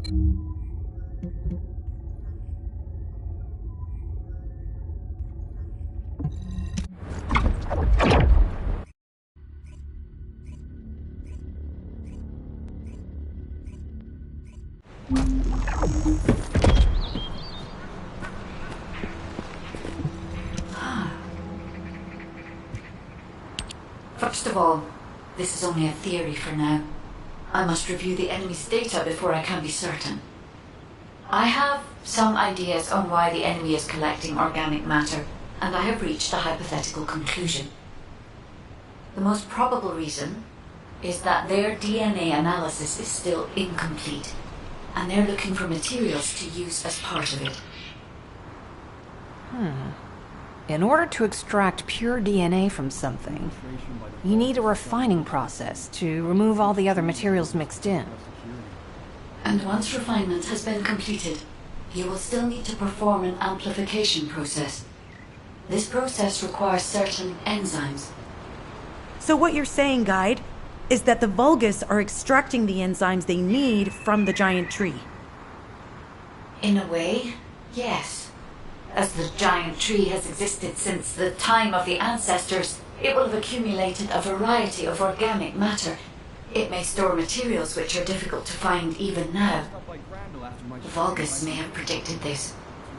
First of all, this is only a theory for now. I must review the enemy's data before I can be certain. I have some ideas on why the enemy is collecting organic matter, and I have reached a hypothetical conclusion. The most probable reason is that their DNA analysis is still incomplete, and they're looking for materials to use as part of it. In order to extract pure DNA from something, you need a refining process to remove all the other materials mixed in. And once refinement has been completed, you will still need to perform an amplification process. This process requires certain enzymes. So what you're saying, Guide, is that the Vulgus are extracting the enzymes they need from the giant tree. In a way, yes. As the giant tree has existed since the time of the ancestors, it will have accumulated a variety of organic matter. It may store materials which are difficult to find even now. The Vulgus may have predicted this.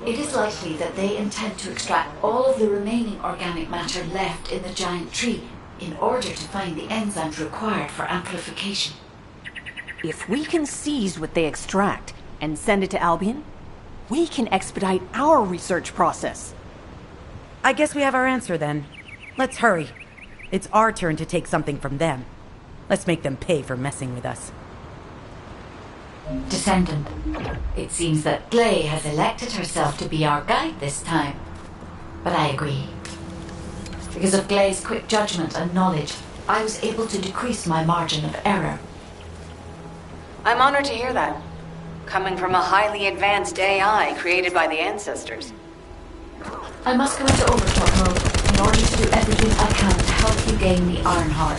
It is likely that they intend to extract all of the remaining organic matter left in the giant tree in order to find the enzymes required for amplification. If we can seize what they extract and send it to Albion, we can expedite our research process. I guess we have our answer then. Let's hurry. It's our turn to take something from them. Let's make them pay for messing with us. Descendant, it seems that Gley has elected herself to be our guide this time. But I agree. Because of Gley's quick judgment and knowledge, I was able to decrease my margin of error. I'm honored to hear that. Coming from a highly advanced AI created by the ancestors. I must go into overclock mode in order to do everything I can to help you gain the Ironheart.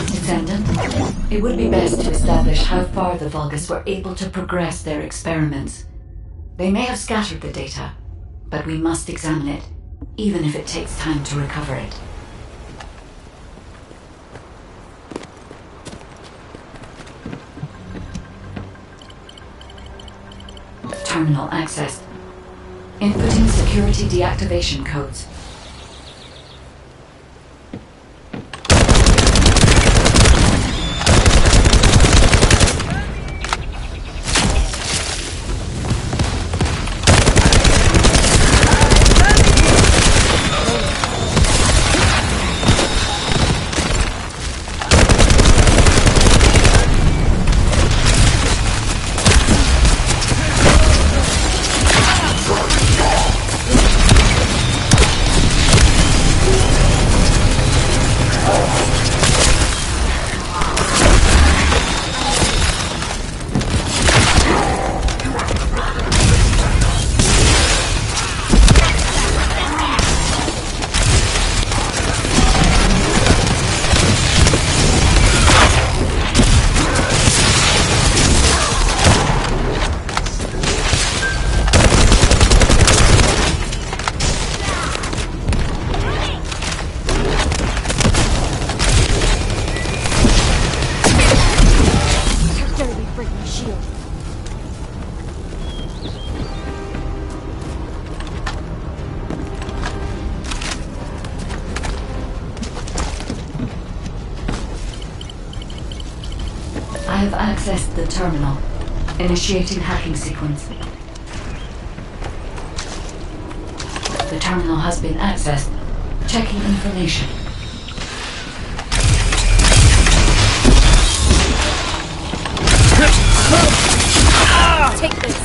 Descendant, it would be best to establish how far the Vulgus were able to progress their experiments. They may have scattered the data, but we must examine it, even if it takes time to recover it. Terminal accessed. Inputting security deactivation codes. I have accessed the terminal. Initiating hacking sequence. The terminal has been accessed. Checking information. Take this.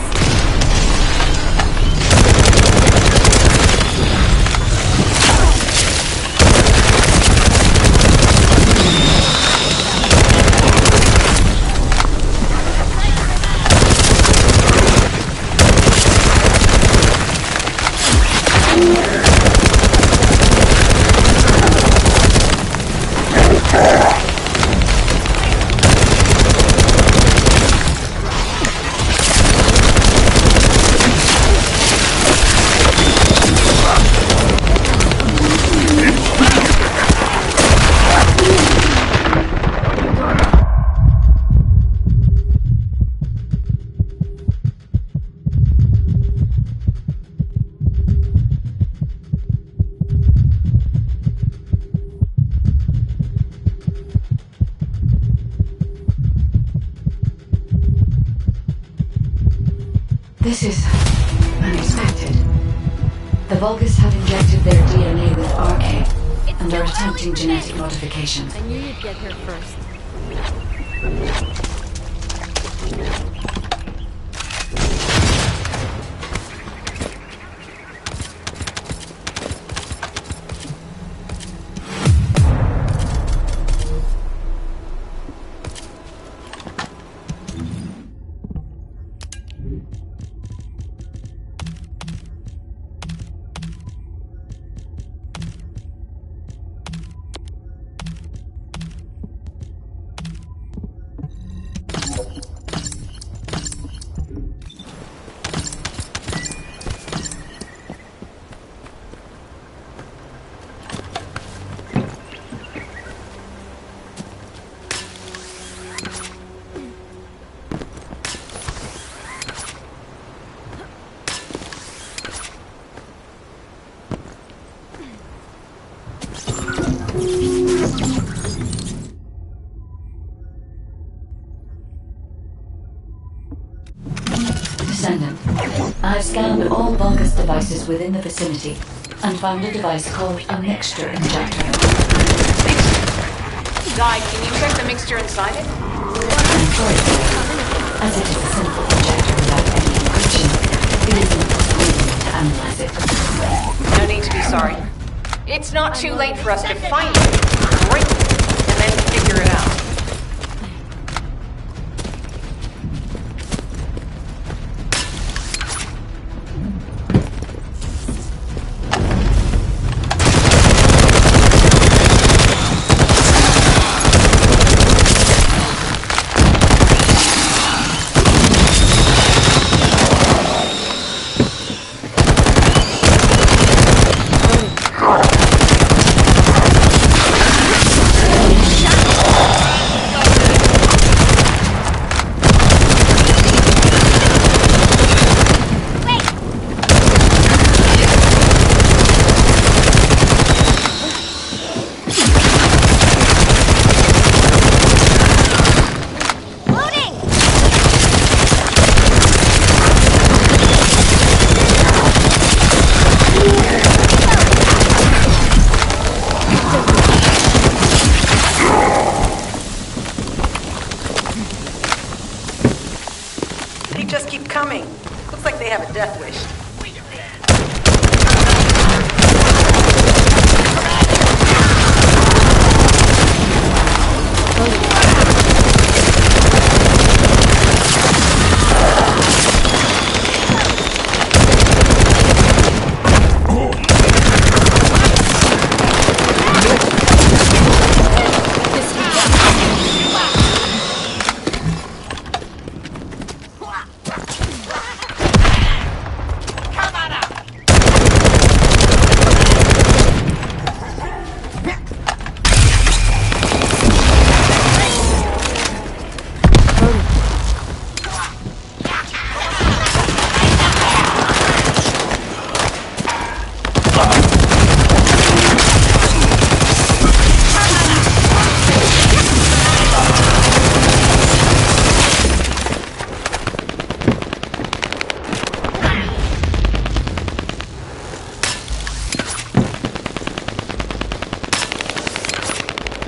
This is unexpected. The Vulgus have injected their DNA with RK and are attempting genetic modification. I knew you'd get here first. Descendant, I've scanned all Vulgus devices within the vicinity and found a device called a Mixture Injector. Guy, can you check the mixture inside it? I'm sorry, as it is a simple injector without any encryption, it is impossible to analyze it. No need to be sorry. It's not too late for us to find it, break it, and then figure it out.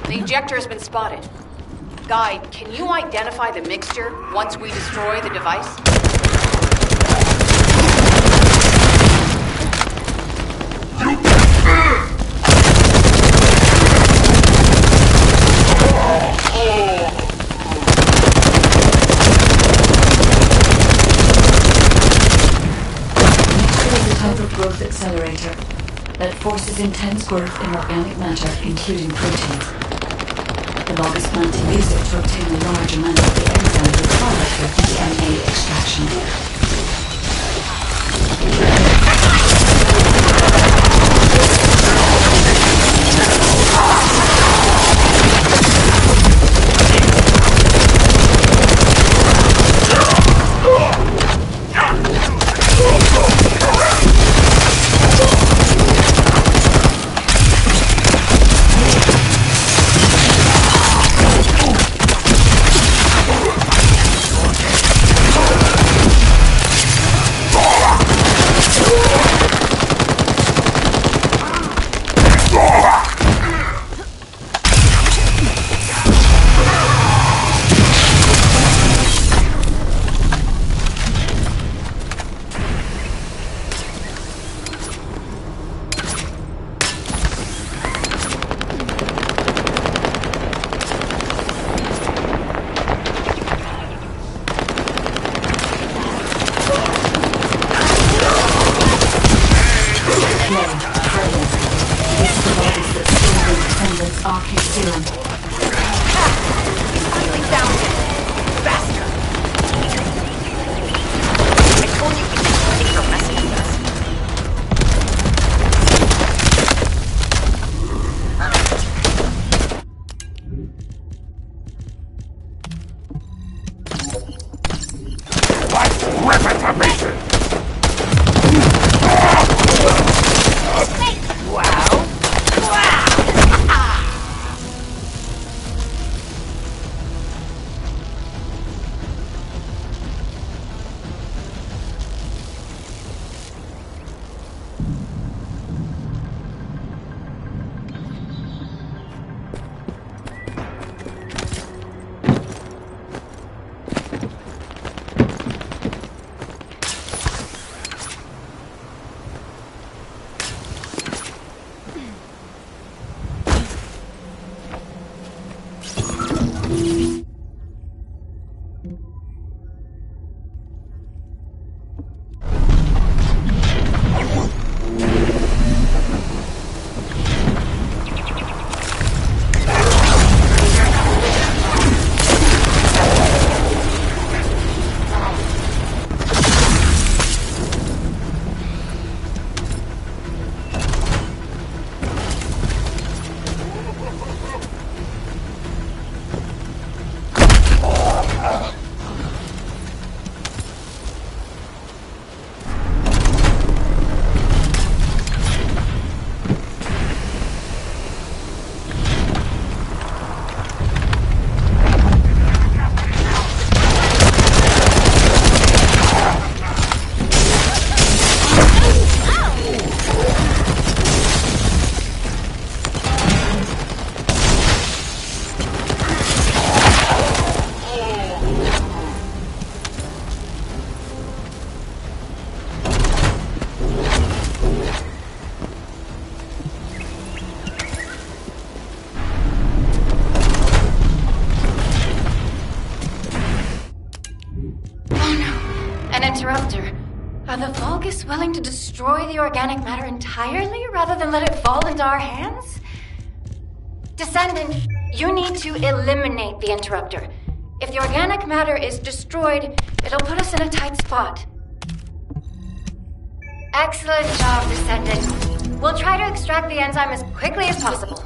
The injector has been spotted. Guide, can you identify the mixture once we destroy the device? Mixture is a type of growth accelerator that forces intense growth in organic matter, including proteins. The Vulgus plan to use it to obtain a large amount of the enzyme required for DNA extraction. He's finally found it! Bastard! I told you he could pay for messing with us. Interrupter. Are the Vulgus willing to destroy the organic matter entirely rather than let it fall into our hands? Descendant, you need to eliminate the Interrupter. If the organic matter is destroyed, it'll put us in a tight spot. Excellent job, Descendant. We'll try to extract the enzyme as quickly as possible.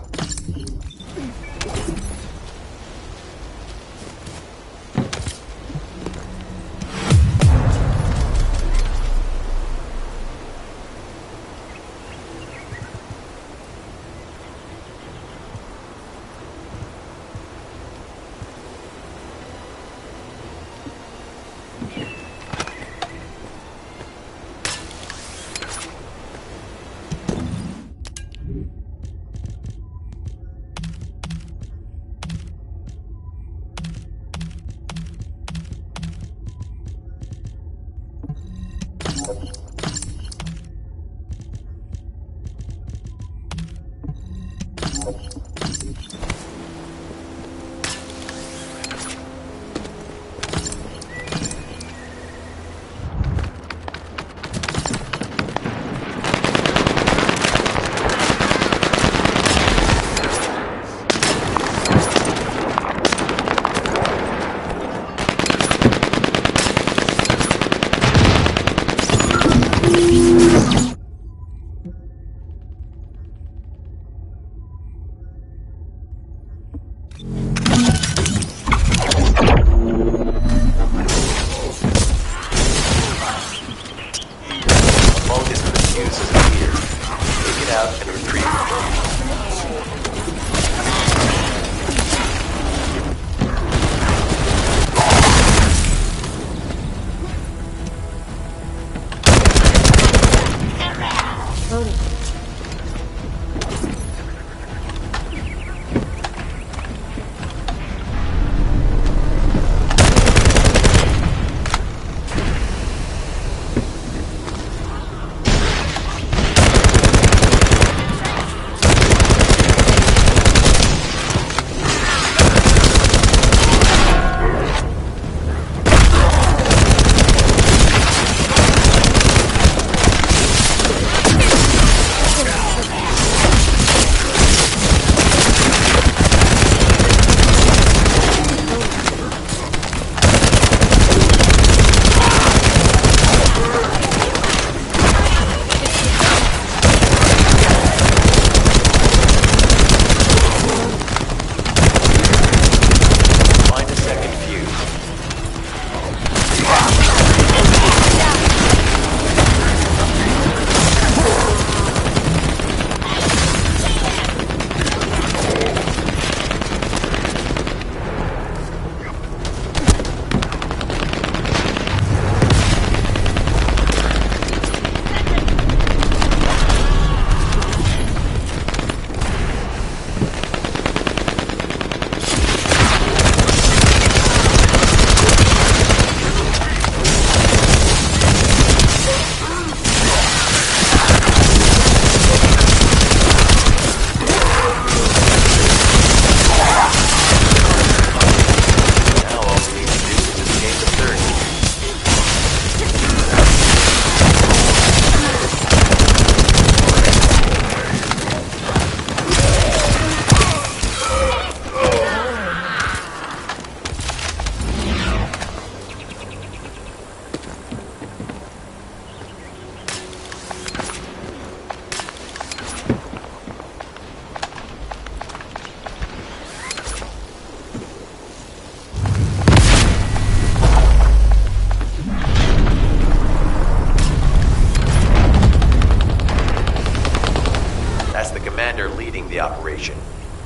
operation.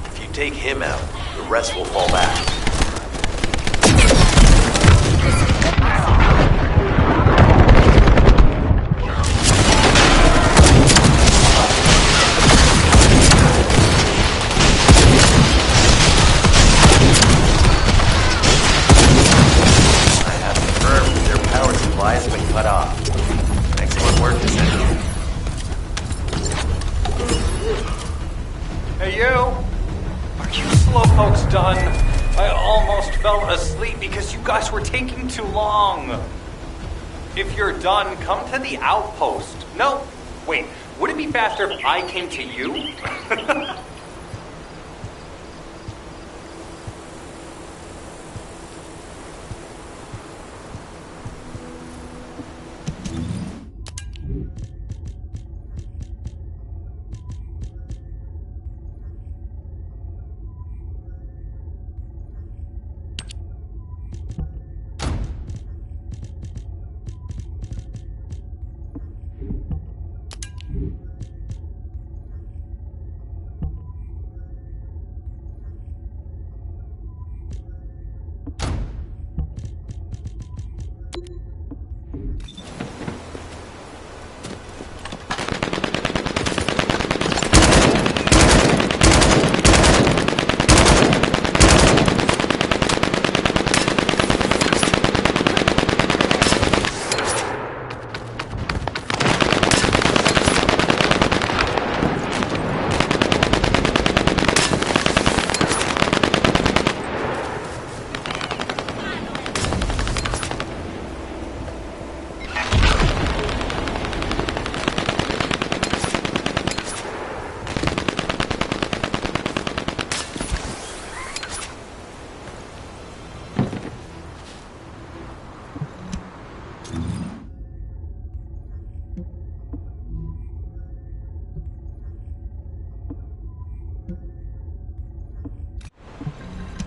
If you take him out, the rest will fall back. Has been cut off. Excellent work, Descendant. Hey, you! Are you slowpokes done? I almost fell asleep because you guys were taking too long. If you're done, come to the outpost. No, wait. Would it be faster if I came to you?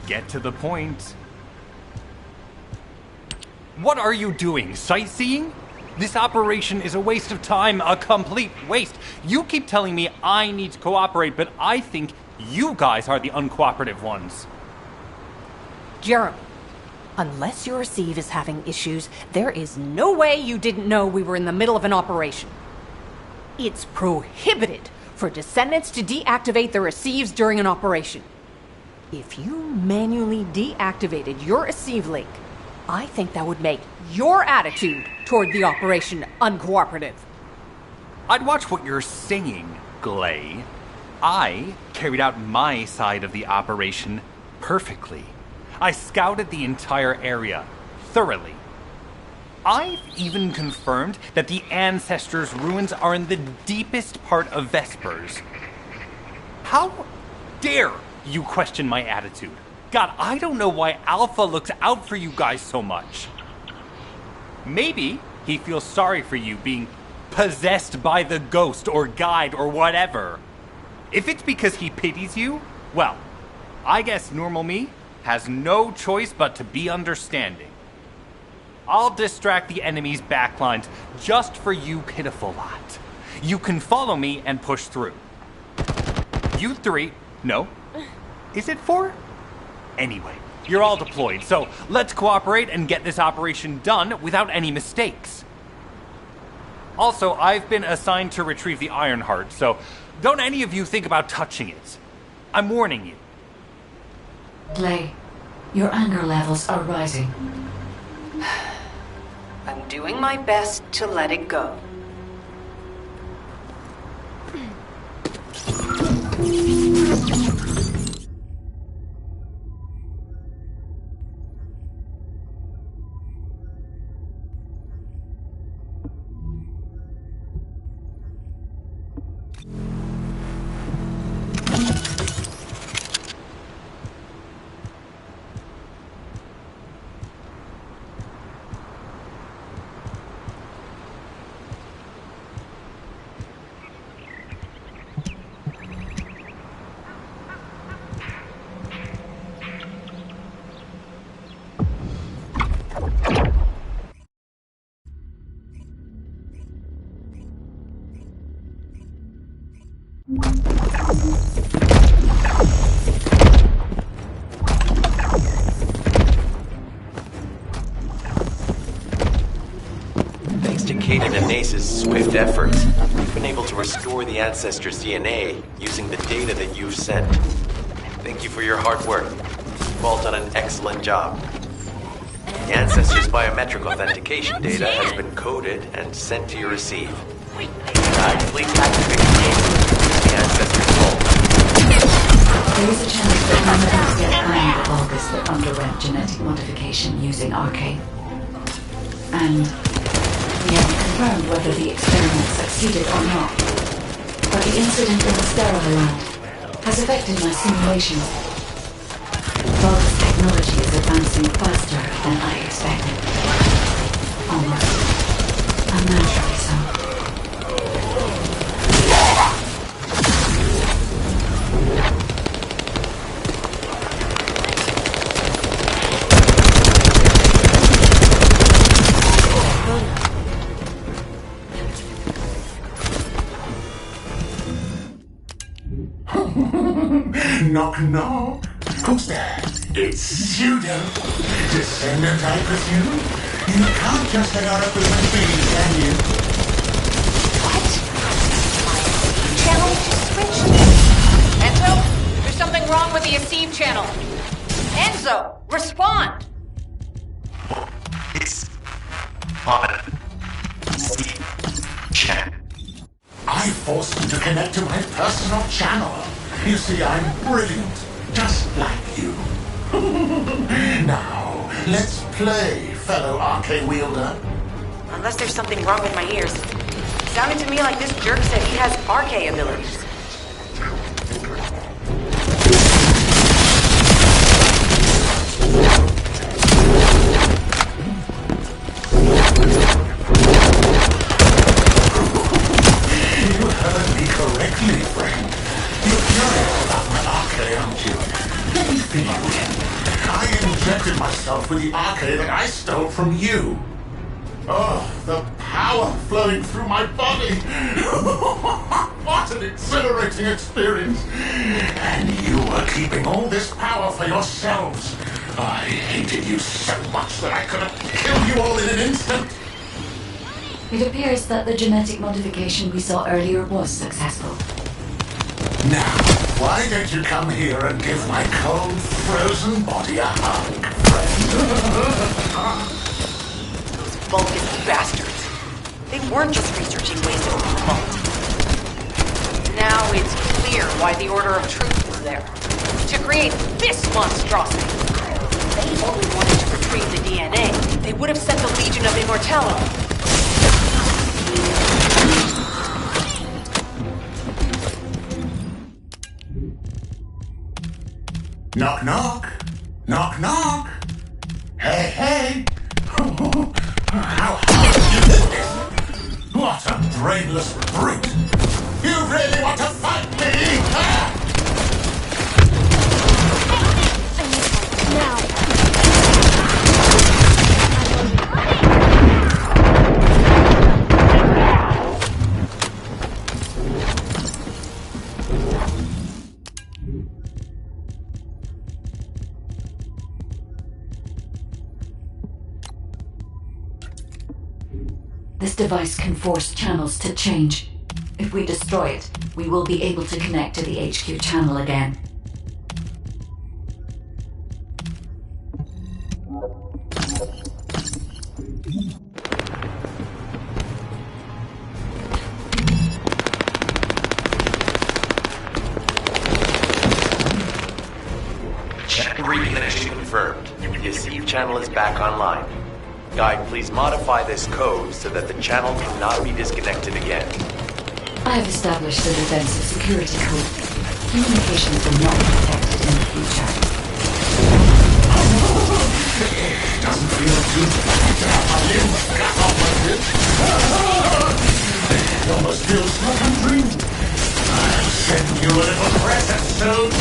Get to the point. What are you doing? Sightseeing? This operation is a waste of time, a complete waste. You keep telling me I need to cooperate, but I think you guys are the uncooperative ones. Jeremy, unless your receive is having issues, there is no way you didn't know we were in the middle of an operation. It's prohibited for Descendants to deactivate the receives during an operation. If you manually deactivated your receive link, I think that would make your attitude toward the operation uncooperative. I'd watch what you're saying, Gley. I carried out my side of the operation perfectly. I scouted the entire area thoroughly. I've even confirmed that the Ancestors' ruins are in the deepest part of Vespers. How dare you question my attitude? God, I don't know why Alpha looks out for you guys so much. Maybe he feels sorry for you being possessed by the ghost or guide or whatever. If it's because he pities you, well, I guess normal me has no choice but to be understanding. I'll distract the enemy's backlines just for you pitiful lot. You can follow me and push through. You three, no. Is it 4? Anyway, you're all deployed, so let's cooperate and get this operation done without any mistakes. Also, I've been assigned to retrieve the Ironheart, so don't any of you think about touching it. I'm warning you. Gley, your anger levels are rising. I'm doing my best to let it go. Ace's swift efforts, we've been able to restore the Ancestors' DNA using the data that you've sent. Thank you for your hard work. You've all done an excellent job. The Ancestors' biometric authentication data has been coded and sent to your receive. Please activate the Ancestors' vault. There is a chance that none of us yet find the Vulgus that underwent genetic modification using Arcane. And we haven't confirmed whether the experiment succeeded or not. But the incident in the sterile lab has affected my simulations. Vulgus technology is advancing faster than I expected. Almost unnaturally so. Knock, knock. Who's there? It's Seudo. Descendant, I presume? You can't just hang out up with me, can you? What? My channel just switched. Enzo, there's something wrong with the Esiemo channel. Enzo, respond! It's on Esiemo channel. I forced you to connect to my personal channel. You see, I'm brilliant, just like you. Now, let's play, fellow arcane wielder. Unless there's something wrong with my ears. It sounded to me like this jerk said he has arcane abilities. You heard me correctly, friend. You're curious about my arcane, aren't you? Let me feel you. I injected myself with the arcane that I stole from you. Oh, the power flowing through my body. What an exhilarating experience. And you were keeping all this power for yourselves. I hated you so much that I could have killed you all in an instant. It appears that the genetic modification we saw earlier was successful. Now, why don't you come here and give my cold, frozen body a hug, friend? Vulgus bastards. They weren't just researching ways to open the vault. Now it's clear why the Order of Truth was there. To create this monstrosity. If they only wanted to retrieve the DNA, they would have sent the Legion of Immortality. Knock, knock. Knock, knock. Hey, hey. How hard is this? What a brainless brute. You really want to fight me? Ah! This device can force channels to change. If we destroy it, we will be able to connect to the HQ channel again. Channel reconnection confirmed. The Esiemo channel is back online. Guide, please modify this code so that the channel cannot be disconnected again. I have established a defensive security code. Communications will not be detected in the future. It doesn't feel too bad to have my limbs cut off like this. It almost feels like I'm dreaming. I'll send you a little present soon.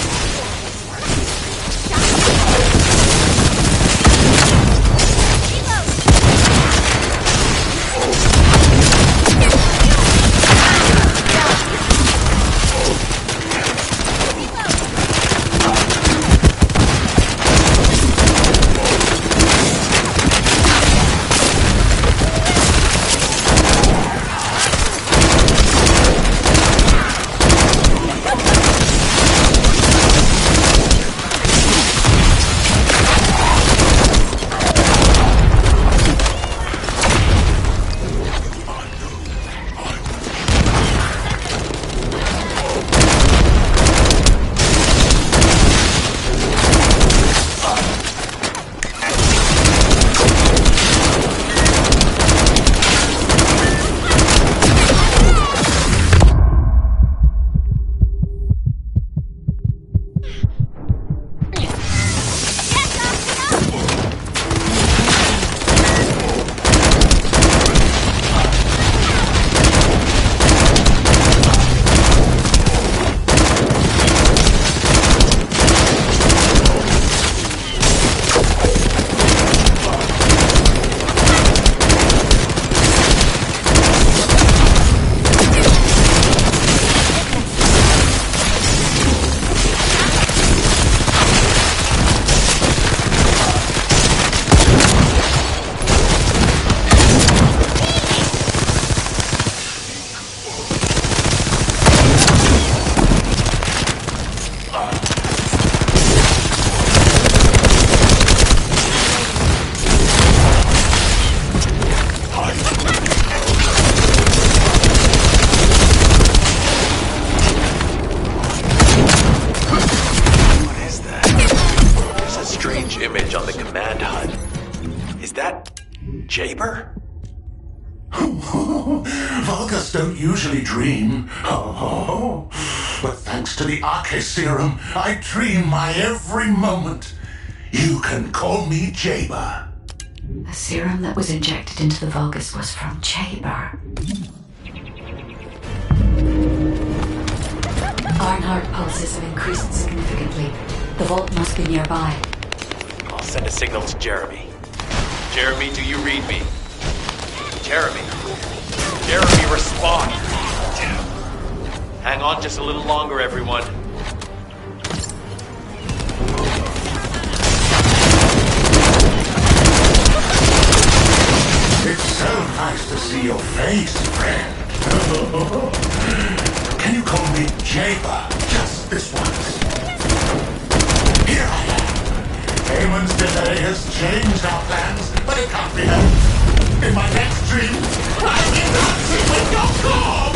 Jayber? Vulgus don't usually dream. But thanks to the Arche serum, I dream my every moment. You can call me Jayber. The serum that was injected into the Vulgus was from Jayber. Ironheart pulses have increased significantly. The vault must be nearby. I'll send a signal to Jeremy. Jeremy, do you read me? Jeremy, respond! Hang on just a little longer, everyone. It's so nice to see your face, friend. Can you call me Jayber just this once? Here I am. Eamon's delay has changed our plans, but it can't be helped. In my next dream, I'll be dancing with your corpse!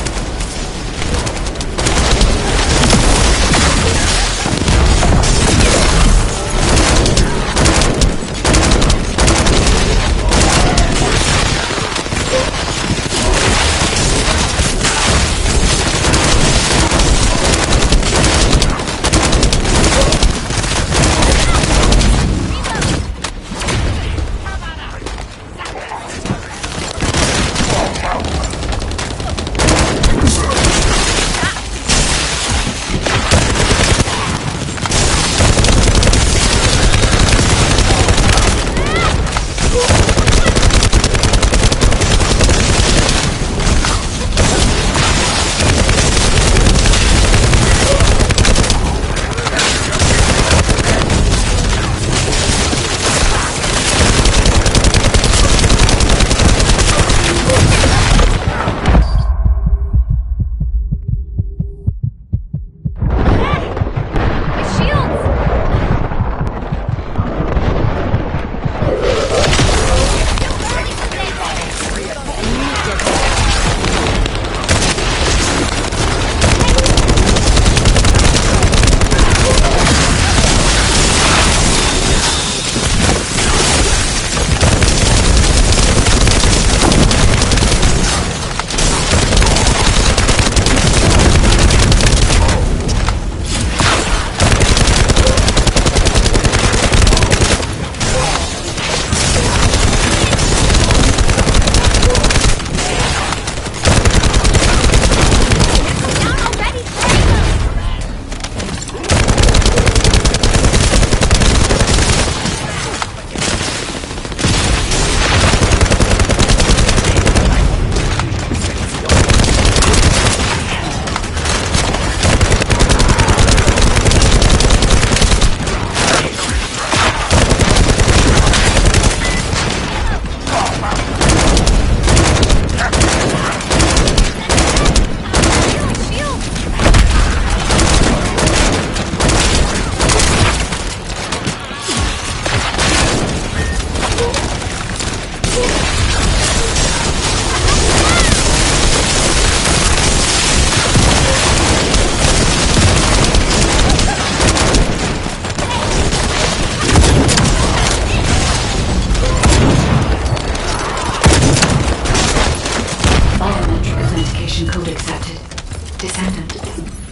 Descendant,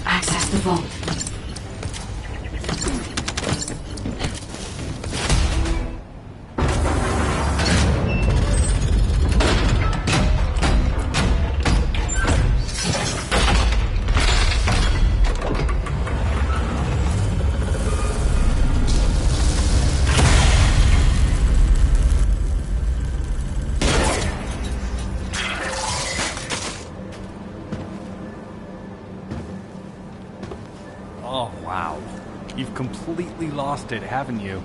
access the vault. Oh, wow. You've completely lost it, haven't you?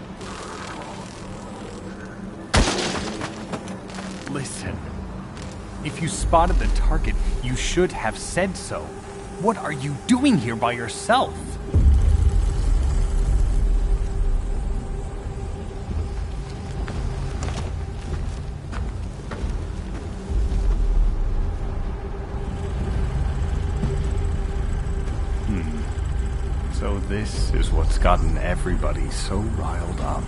Listen. If you spotted the target, you should have said so. What are you doing here by yourself? So this is what's gotten everybody so riled up.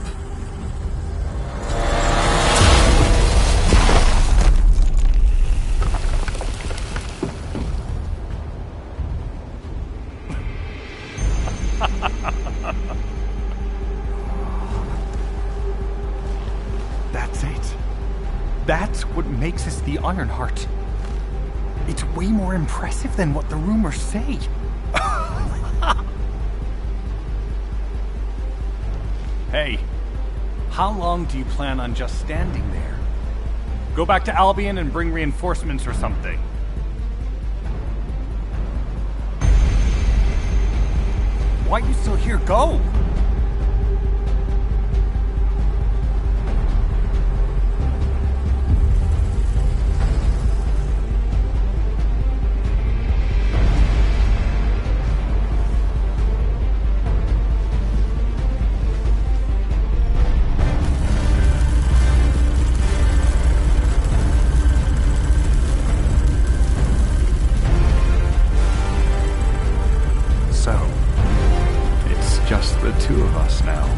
That's what makes us the Ironheart. It's way more impressive than what the rumors say. Hey, how long do you plan on just standing there? Go back to Albion and bring reinforcements or something. Why are you still here? Go! The two of us now.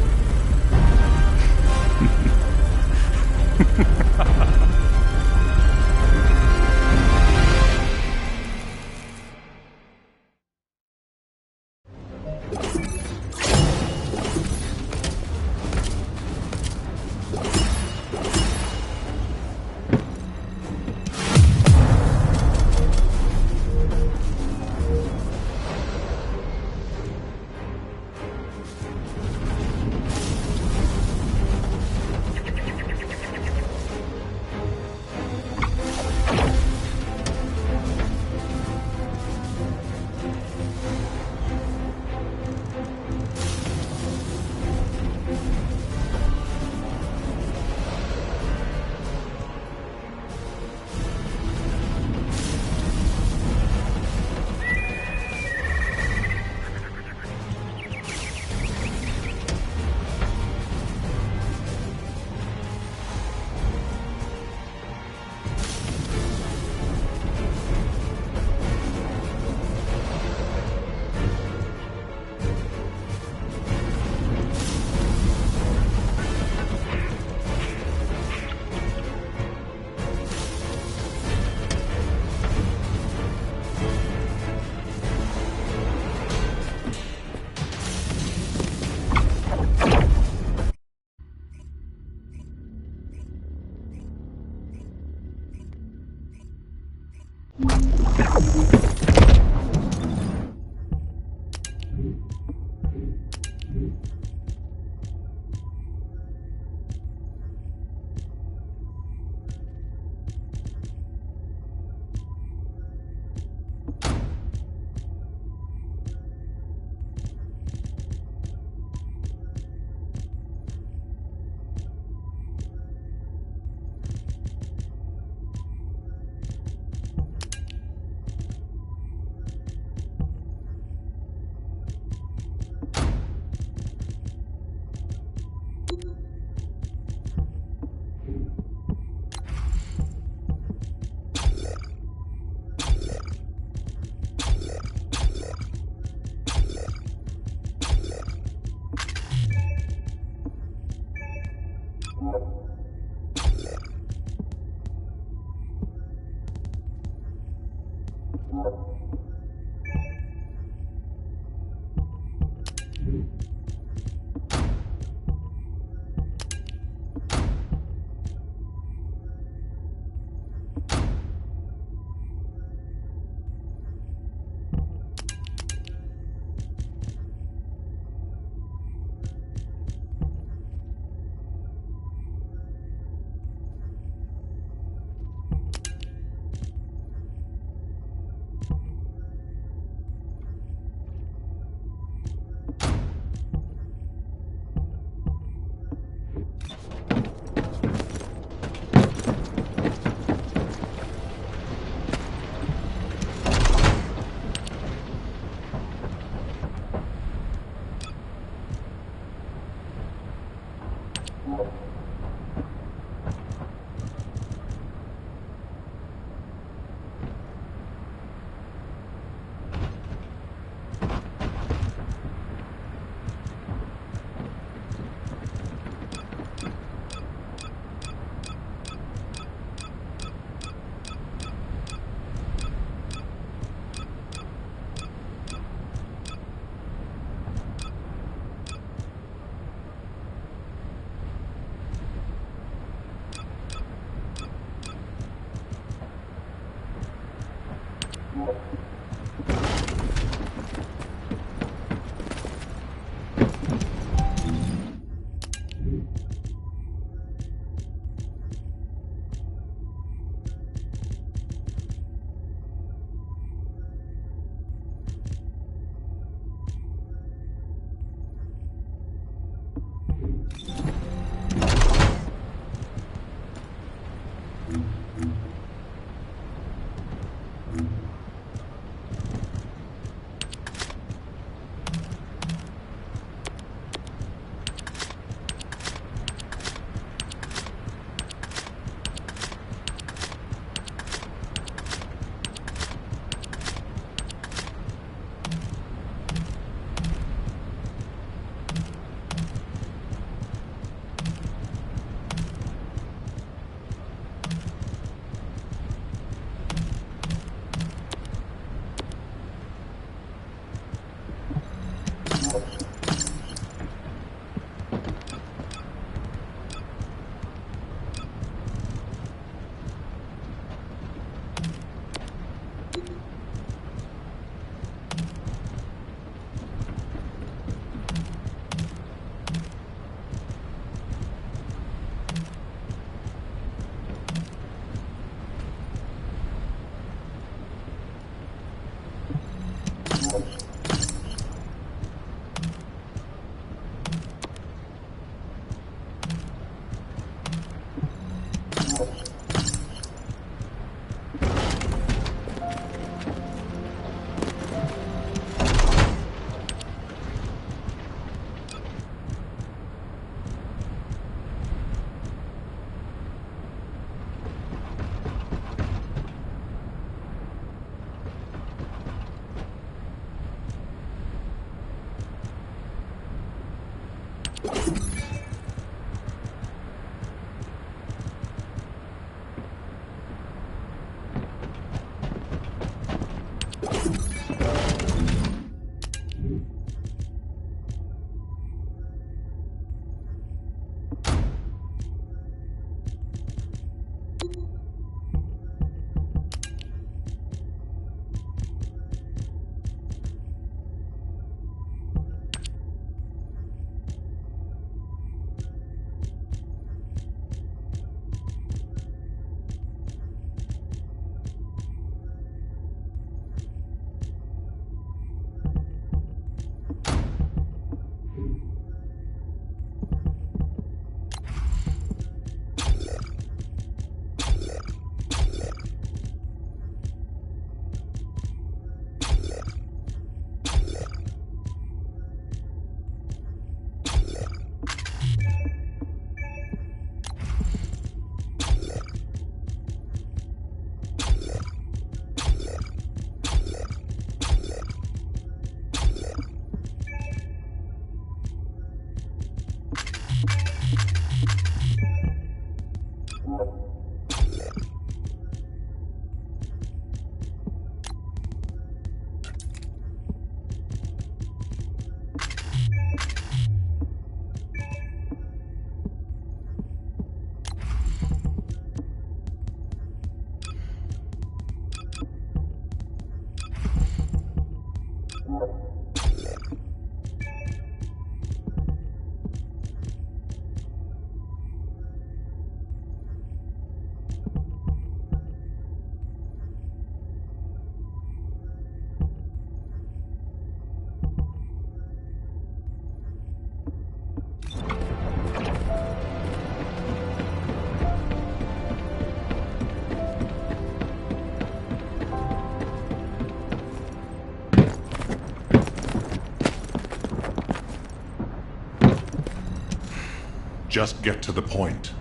Just get to the point.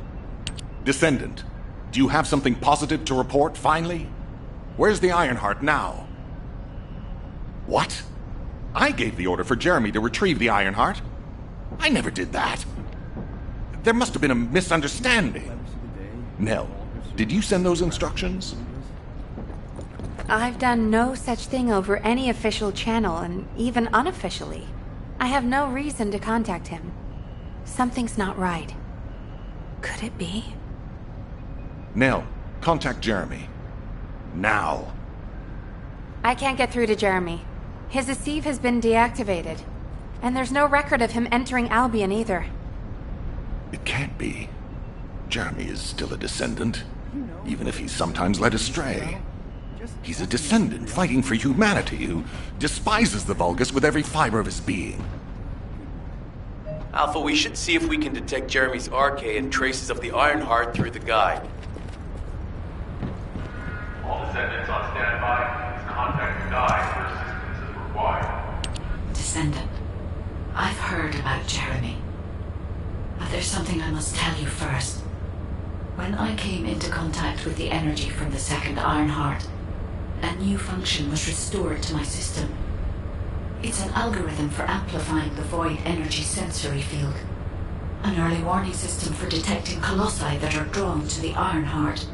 Descendant, do you have something positive to report, finally? Where's the Ironheart now? What? I gave the order for Jeremy to retrieve the Ironheart. I never did that. There must have been a misunderstanding. Nell, did you send those instructions? I've done no such thing over any official channel, and even unofficially. I have no reason to contact him. Something's not right. Could it be? Nell, contact Jeremy. Now. I can't get through to Jeremy. His Esieve has been deactivated. And there's no record of him entering Albion either. It can't be. Jeremy is still a Descendant, even if he's sometimes led astray. He's a Descendant fighting for humanity who despises the Vulgus with every fiber of his being. Alpha, we should see if we can detect Jeremy's RK and traces of the Ironheart through the guide. All Descendants on standby. Please contact the guide for assistance as required. Descendant, I've heard about Jeremy. But there's something I must tell you first. When I came into contact with the energy from the second Ironheart, a new function was restored to my system. It's an algorithm for amplifying the void energy sensory field. An early warning system for detecting colossi that are drawn to the Ironheart.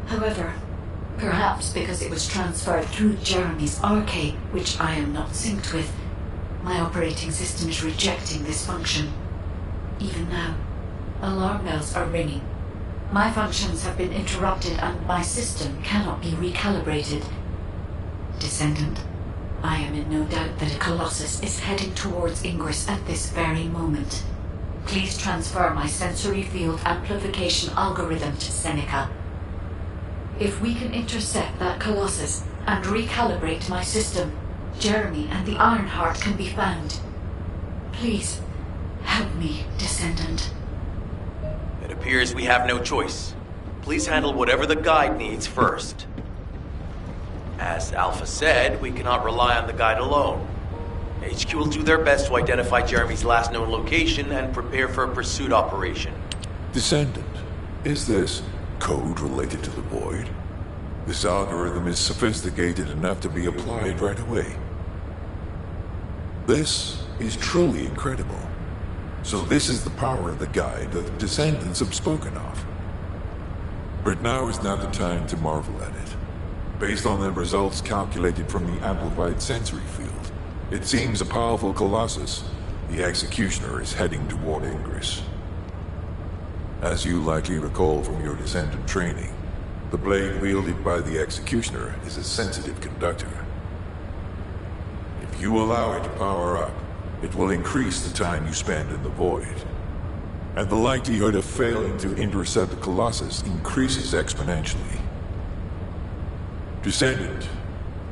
However, perhaps because it was transferred through Jeremy's RK, which I am not synced with, my operating system is rejecting this function. Even now, alarm bells are ringing. My functions have been interrupted and my system cannot be recalibrated. Descendant, I am in no doubt that a Colossus is heading towards Ingress at this very moment. Please transfer my sensory field amplification algorithm to Seneca. If we can intercept that Colossus and recalibrate my system, Jeremy and the Ironheart can be found. Please, help me, Descendant. It appears we have no choice. Please handle whatever the guide needs first. As Alpha said, we cannot rely on the guide alone. HQ will do their best to identify Jeremy's last known location and prepare for a pursuit operation. Descendant, is this code related to the Void? This algorithm is sophisticated enough to be applied right away. This is truly incredible. So this is the power of the guide that the Descendants have spoken of. But now is not the time to marvel at it. Based on the results calculated from the amplified sensory field, it seems a powerful Colossus, the Executioner, is heading toward Ingress. As you likely recall from your Descendant training, the blade wielded by the Executioner is a sensitive conductor. If you allow it to power up, it will increase the time you spend in the Void. And the likelihood of failing to intercept the Colossus increases exponentially. Descendant,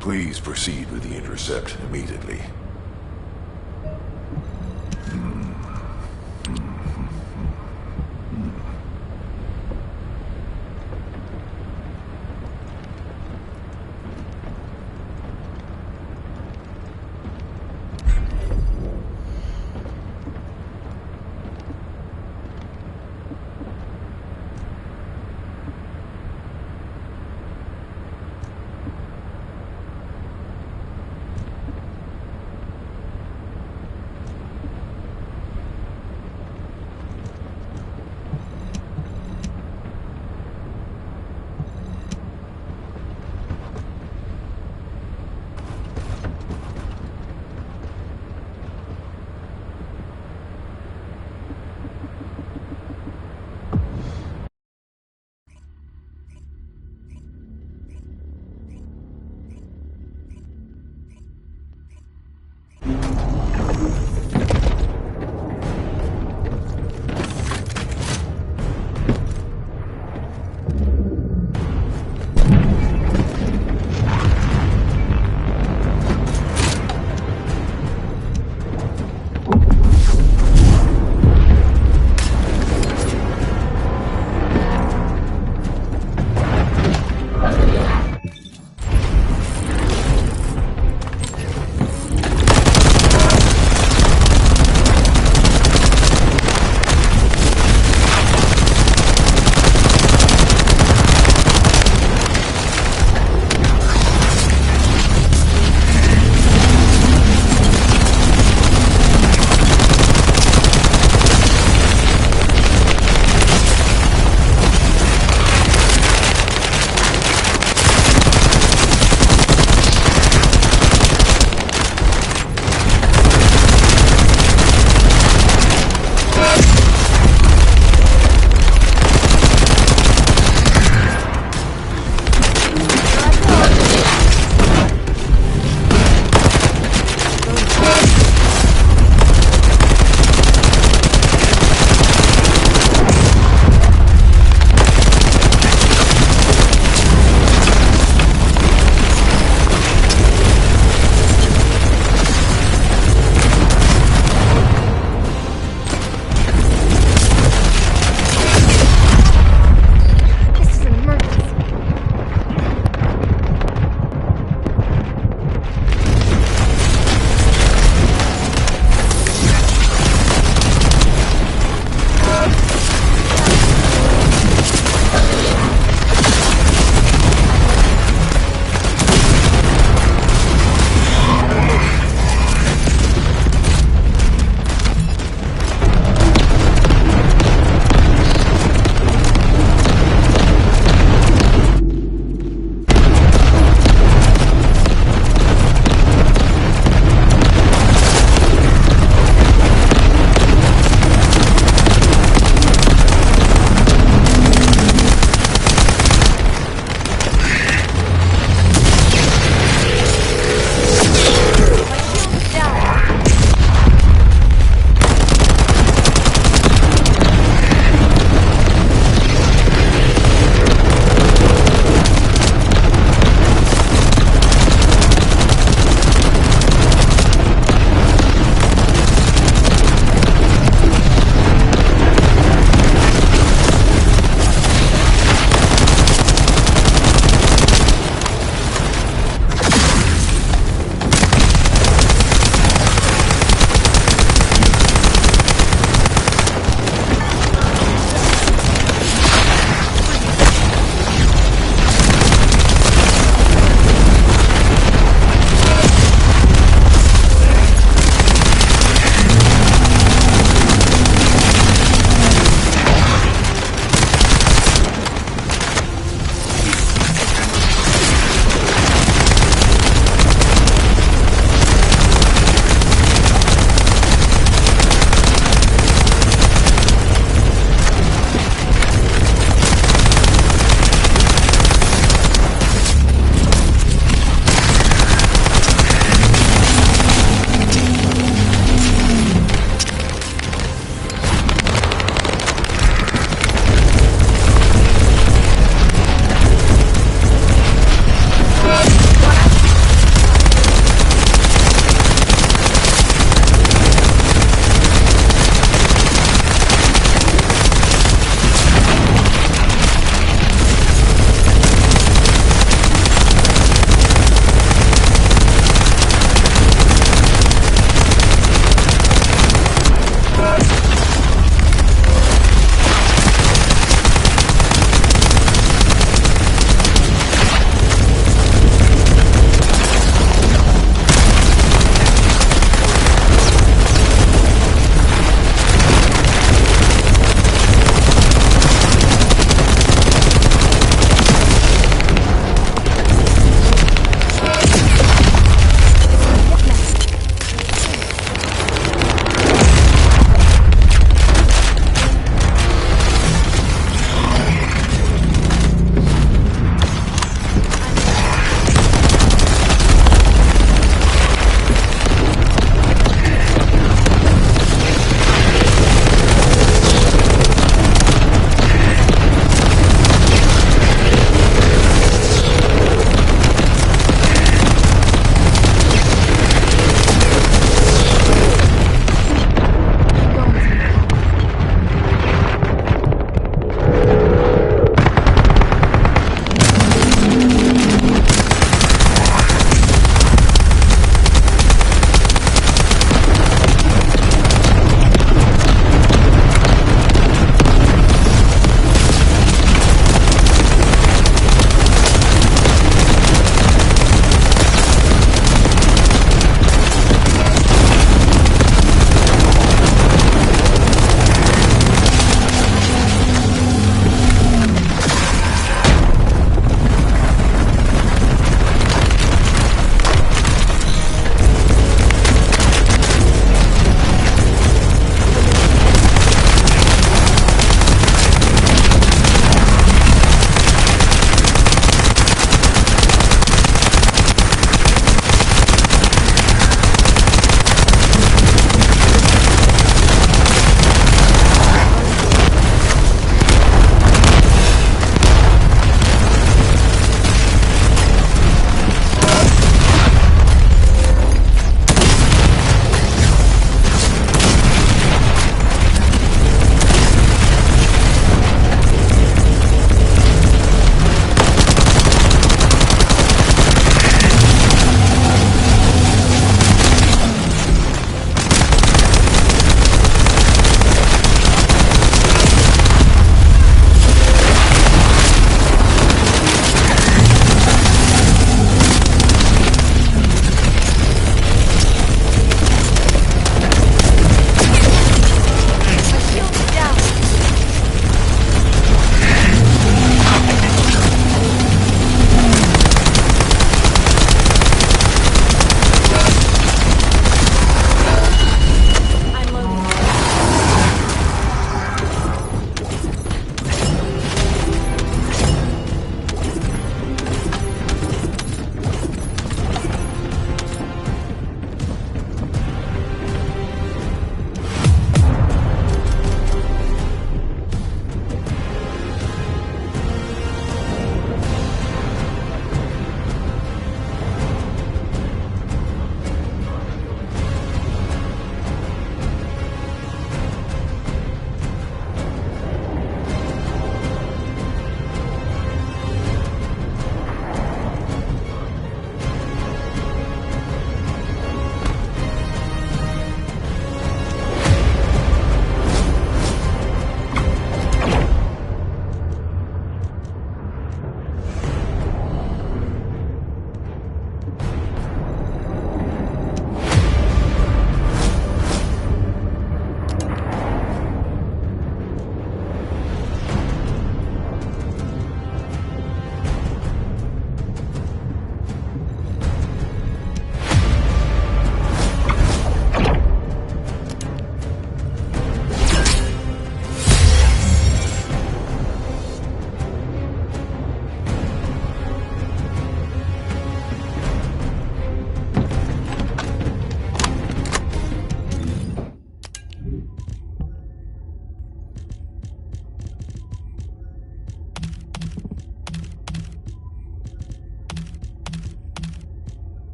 please proceed with the intercept immediately.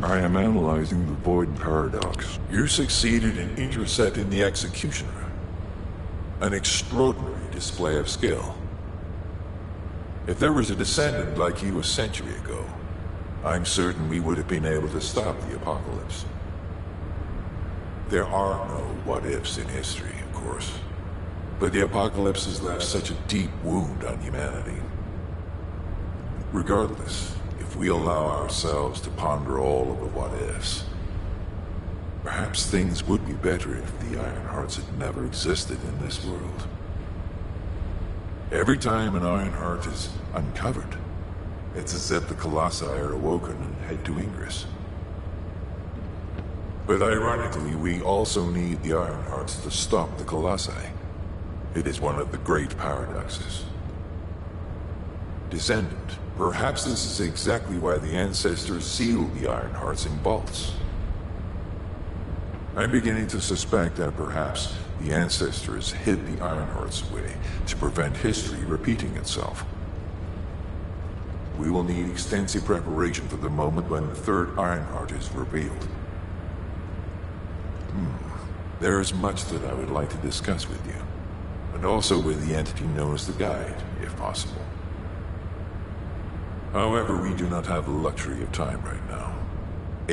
I am analyzing the Void Paradox. You succeeded in intercepting the Executioner. An extraordinary display of skill. If there was a descendant like you a century ago, I'm certain we would have been able to stop the apocalypse. There are no what-ifs in history, of course. But the apocalypse has left such a deep wound on humanity. Regardless, if we allow ourselves to ponder all of the what-ifs, perhaps things would be better if the Ironhearts had never existed in this world. Every time an Ironheart is uncovered, it's as if the Colossi are awoken and head to Ingress. But ironically, we also need the Ironhearts to stop the Colossi. It is one of the great paradoxes. Descendant, perhaps this is exactly why the ancestors sealed the Ironhearts in vaults. I'm beginning to suspect that perhaps the ancestors hid the Ironhearts away to prevent history repeating itself. We will need extensive preparation for the moment when the third Ironheart is revealed. There is much that I would like to discuss with you, and also with the entity known as the Guide, if possible. However, we do not have the luxury of time right now.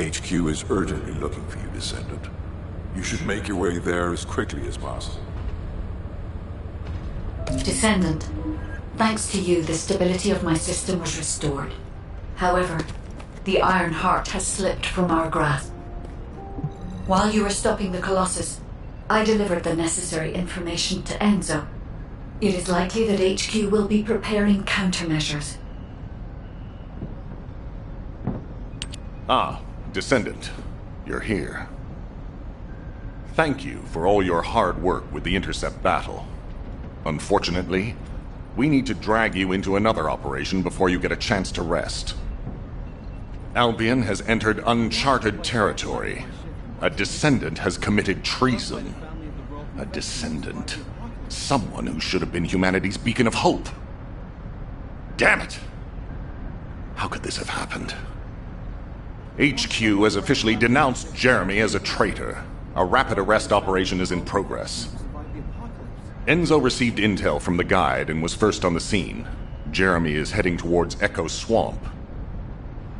HQ is urgently looking for you, Descendant. You should make your way there as quickly as possible. Descendant, thanks to you, the stability of my system was restored. However, the Ironheart has slipped from our grasp. While you were stopping the Colossus, I delivered the necessary information to Enzo. It is likely that HQ will be preparing countermeasures. Ah, Descendant, you're here. Thank you for all your hard work with the Intercept battle. Unfortunately, we need to drag you into another operation before you get a chance to rest. Albion has entered uncharted territory. A Descendant has committed treason. A Descendant. Someone who should have been humanity's beacon of hope. Damn it! How could this have happened? HQ has officially denounced Jeremy as a traitor. A rapid arrest operation is in progress. Enzo received intel from the Guide and was first on the scene. Jeremy is heading towards Echo Swamp.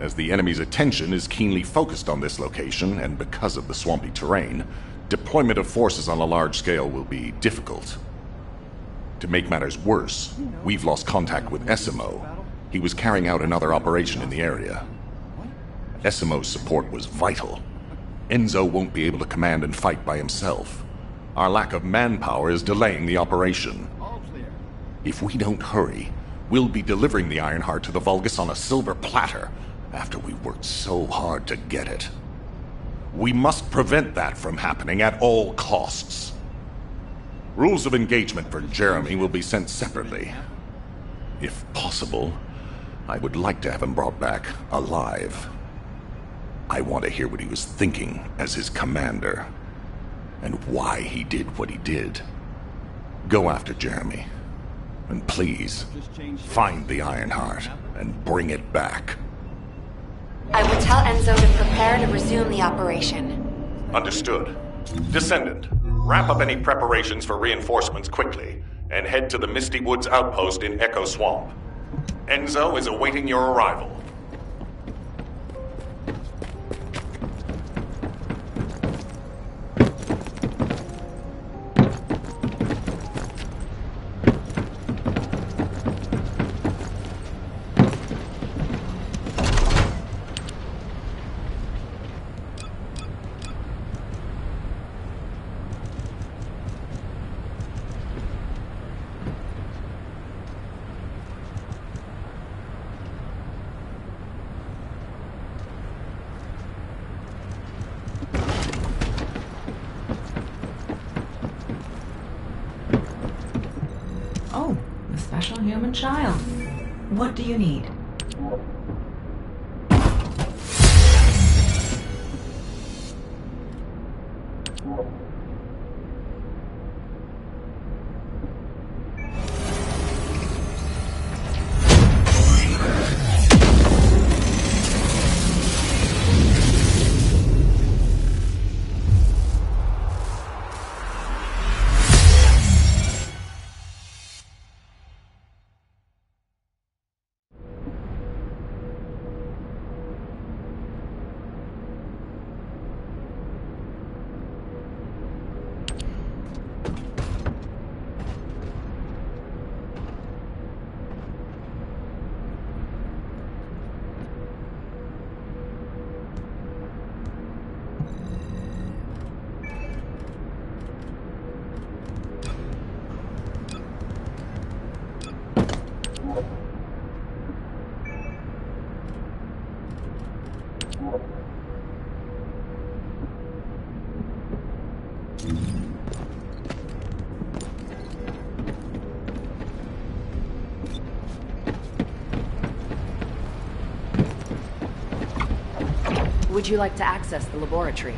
As the enemy's attention is keenly focused on this location, and because of the swampy terrain, deployment of forces on a large scale will be difficult. To make matters worse, we've lost contact with Esimo. He was carrying out another operation in the area. Esimo's support was vital. Enzo won't be able to command and fight by himself. Our lack of manpower is delaying the operation. If we don't hurry, we'll be delivering the Ironheart to the Vulgus on a silver platter after we worked so hard to get it. We must prevent that from happening at all costs. Rules of engagement for Jeremy will be sent separately. If possible, I would like to have him brought back alive. I want to hear what he was thinking as his commander, and why he did what he did. Go after Jeremy, and please, find the Ironheart and bring it back. I will tell Enzo to prepare to resume the operation. Understood. Descendant, wrap up any preparations for reinforcements quickly, and head to the Misty Woods outpost in Echo Swamp. Enzo is awaiting your arrival. Oh, the special human child. What do you need? Would you like to access the laboratory?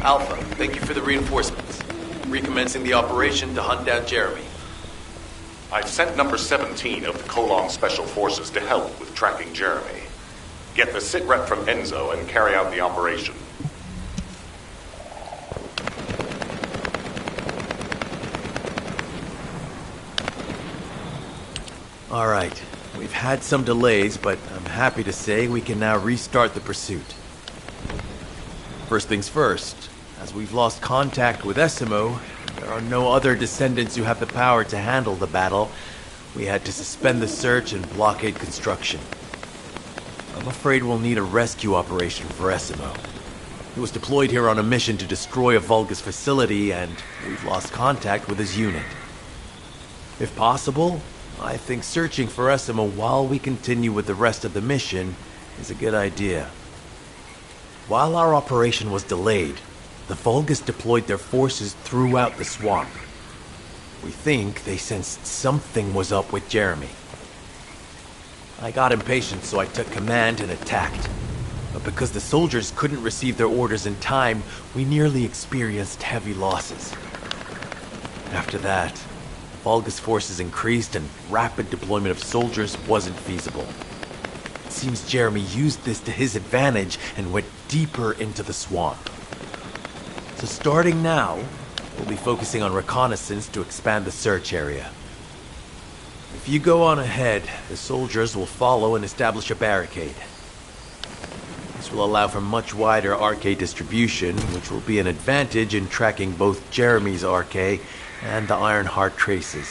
Alpha, thank you for the reinforcements. Recommencing the operation to hunt down Jeremy. I've sent number 17 of the Colon Special Forces to help with tracking Jeremy. Get the sit rep from Enzo and carry out the operation. Alright, we've had some delays, but I'm happy to say we can now restart the pursuit. First things first, as we've lost contact with Esimo, there are no other descendants who have the power to handle the battle. We had to suspend the search and blockade construction. I'm afraid we'll need a rescue operation for Esimo. He was deployed here on a mission to destroy a Vulgus facility, and we've lost contact with his unit. If possible, I think searching for Esimo while we continue with the rest of the mission is a good idea. While our operation was delayed, the Vulgus deployed their forces throughout the swamp. We think they sensed something was up with Jeremy. I got impatient, so I took command and attacked. But because the soldiers couldn't receive their orders in time, we nearly experienced heavy losses. After that, Vulgus forces increased and rapid deployment of soldiers wasn't feasible. It seems Jeremy used this to his advantage and went deeper into the swamp. So starting now, we'll be focusing on reconnaissance to expand the search area. If you go on ahead, the soldiers will follow and establish a barricade. This will allow for much wider RK distribution, which will be an advantage in tracking both Jeremy's RK and the Ironheart traces.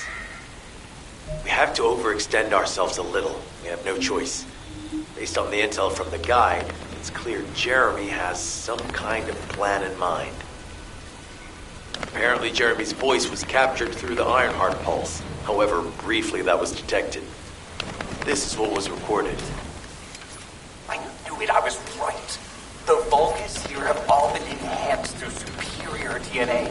We have to overextend ourselves a little. We have no choice. Based on the intel from the guide, it's clear Jeremy has some kind of plan in mind. Apparently Jeremy's voice was captured through the Ironheart pulse. However, briefly that was detected. This is what was recorded. I knew it, I was right. The Vulgus here have all been enhanced through superior DNA.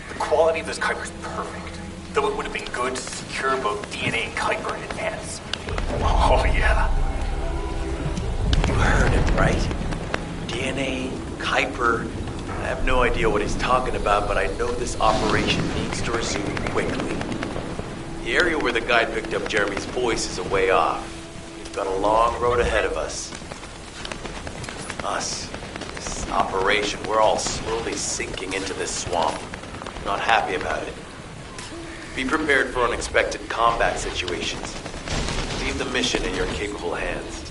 The quality of this Kuiper's perfect, though it would have been good to secure both DNA and Kuiper in advance. Oh yeah. You heard it, right? DNA, Kuiper. I have no idea what he's talking about, but I know this operation needs to resume quickly. The area where the guide picked up Jeremy's voice is a way off. We've got a long road ahead of us. This operation, we're all slowly sinking into this swamp. Not happy about it. Be prepared for unexpected combat situations. Leave the mission in your capable hands.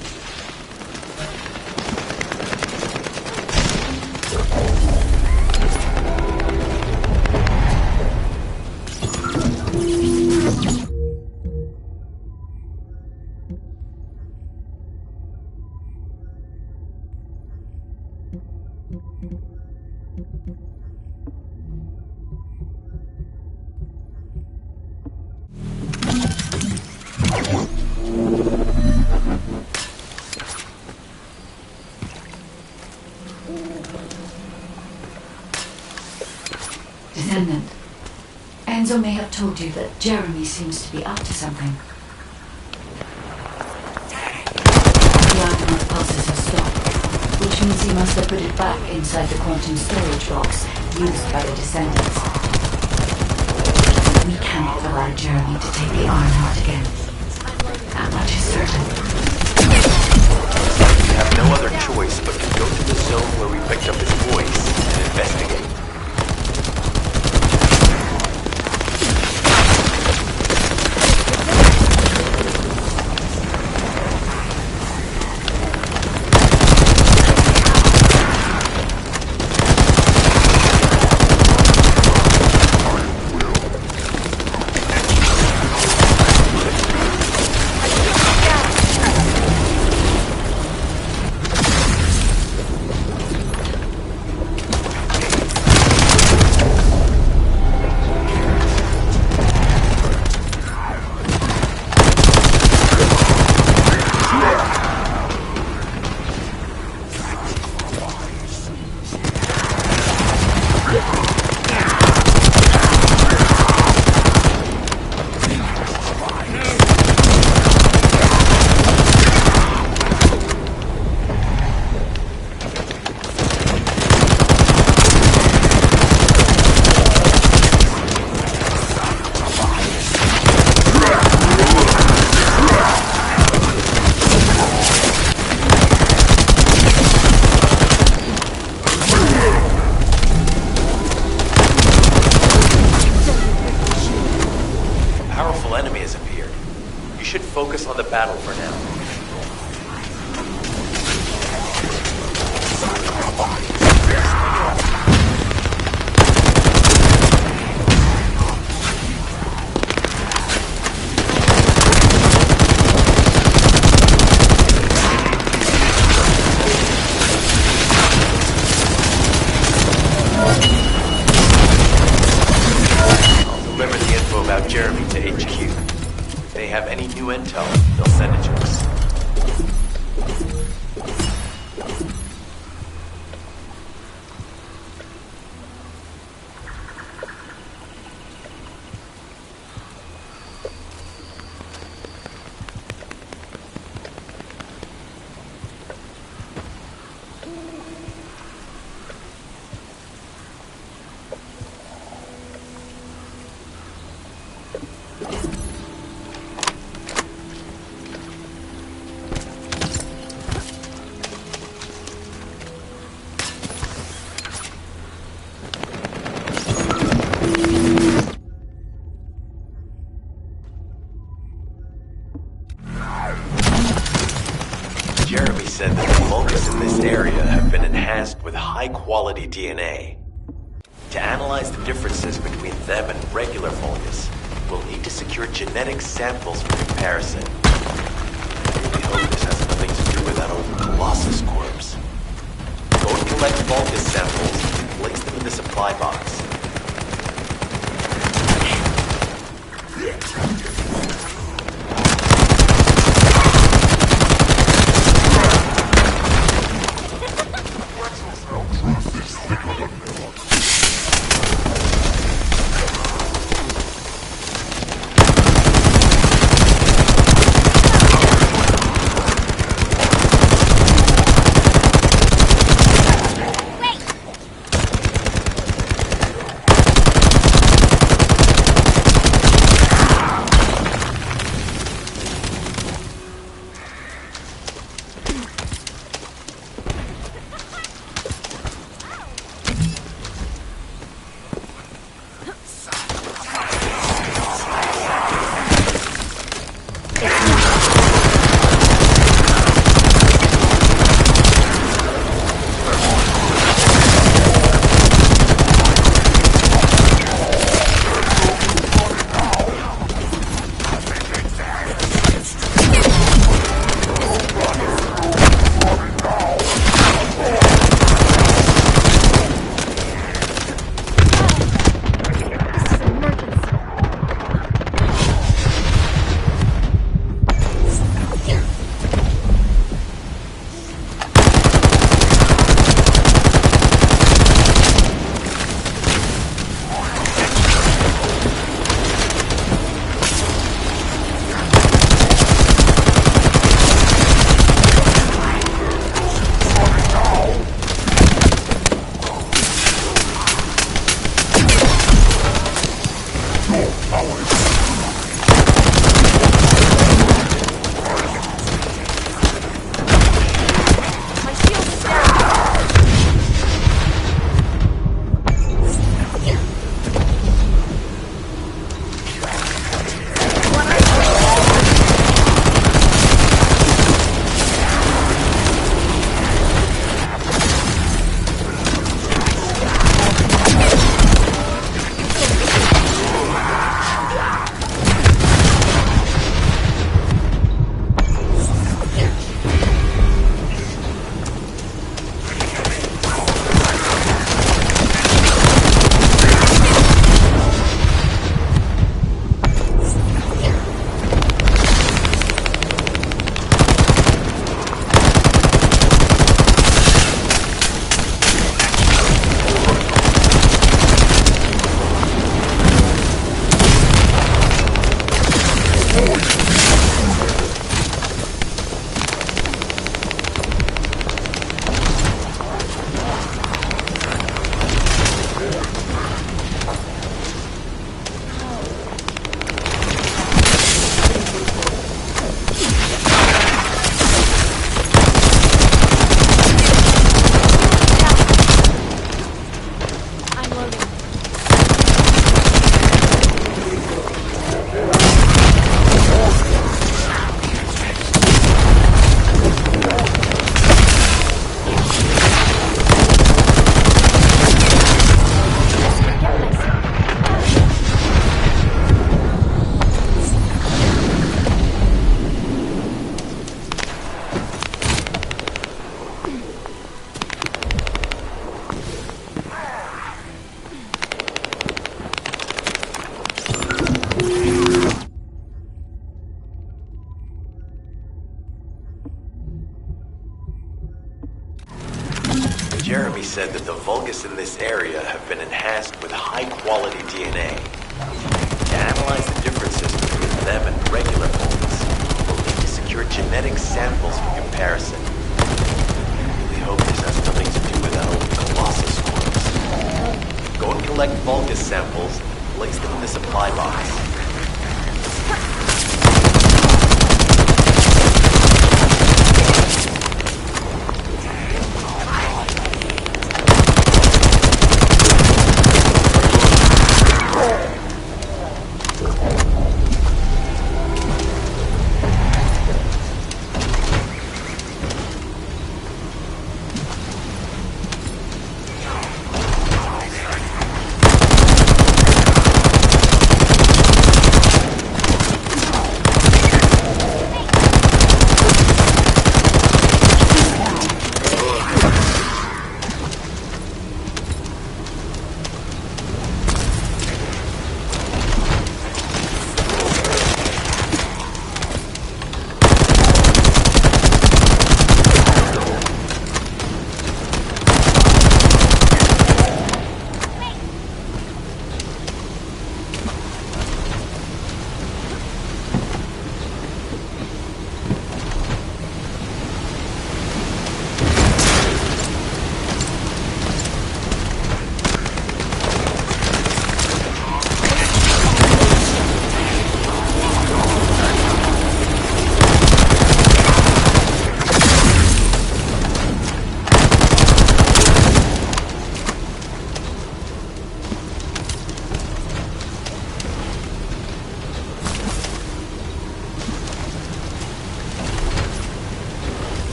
Descendant, Enzo may have told you that Jeremy seems to be up to something. The Ironheart pulses have stopped, which means he must have put it back inside the quantum storage box used by the Descendants. We cannot allow Jeremy to take the Ironheart again. That much is certain. We have no other choice but to go to the zone where we picked up his voice and investigate. Focus on the battle for now. I'll deliver the info about Jeremy to HQ. If they have any new intel, they'll send it to us. Vulgus in this area have been enhanced with high-quality DNA. To analyze the differences between them and regular Vulgus, we'll need to secure genetic samples for comparison. I really hope this has nothing to do with that old Colossus corpse. Go and collect Vulgus samples and place them in the supply box. Jeremy said that the Vulgus in this area have been enhanced with high-quality DNA. To analyze the differences between them and regular Vulgus, we'll need to secure genetic samples for comparison. I really hope this has nothing to do with that old Colossus corpse. Go and collect Vulgus samples and place them in the supply box.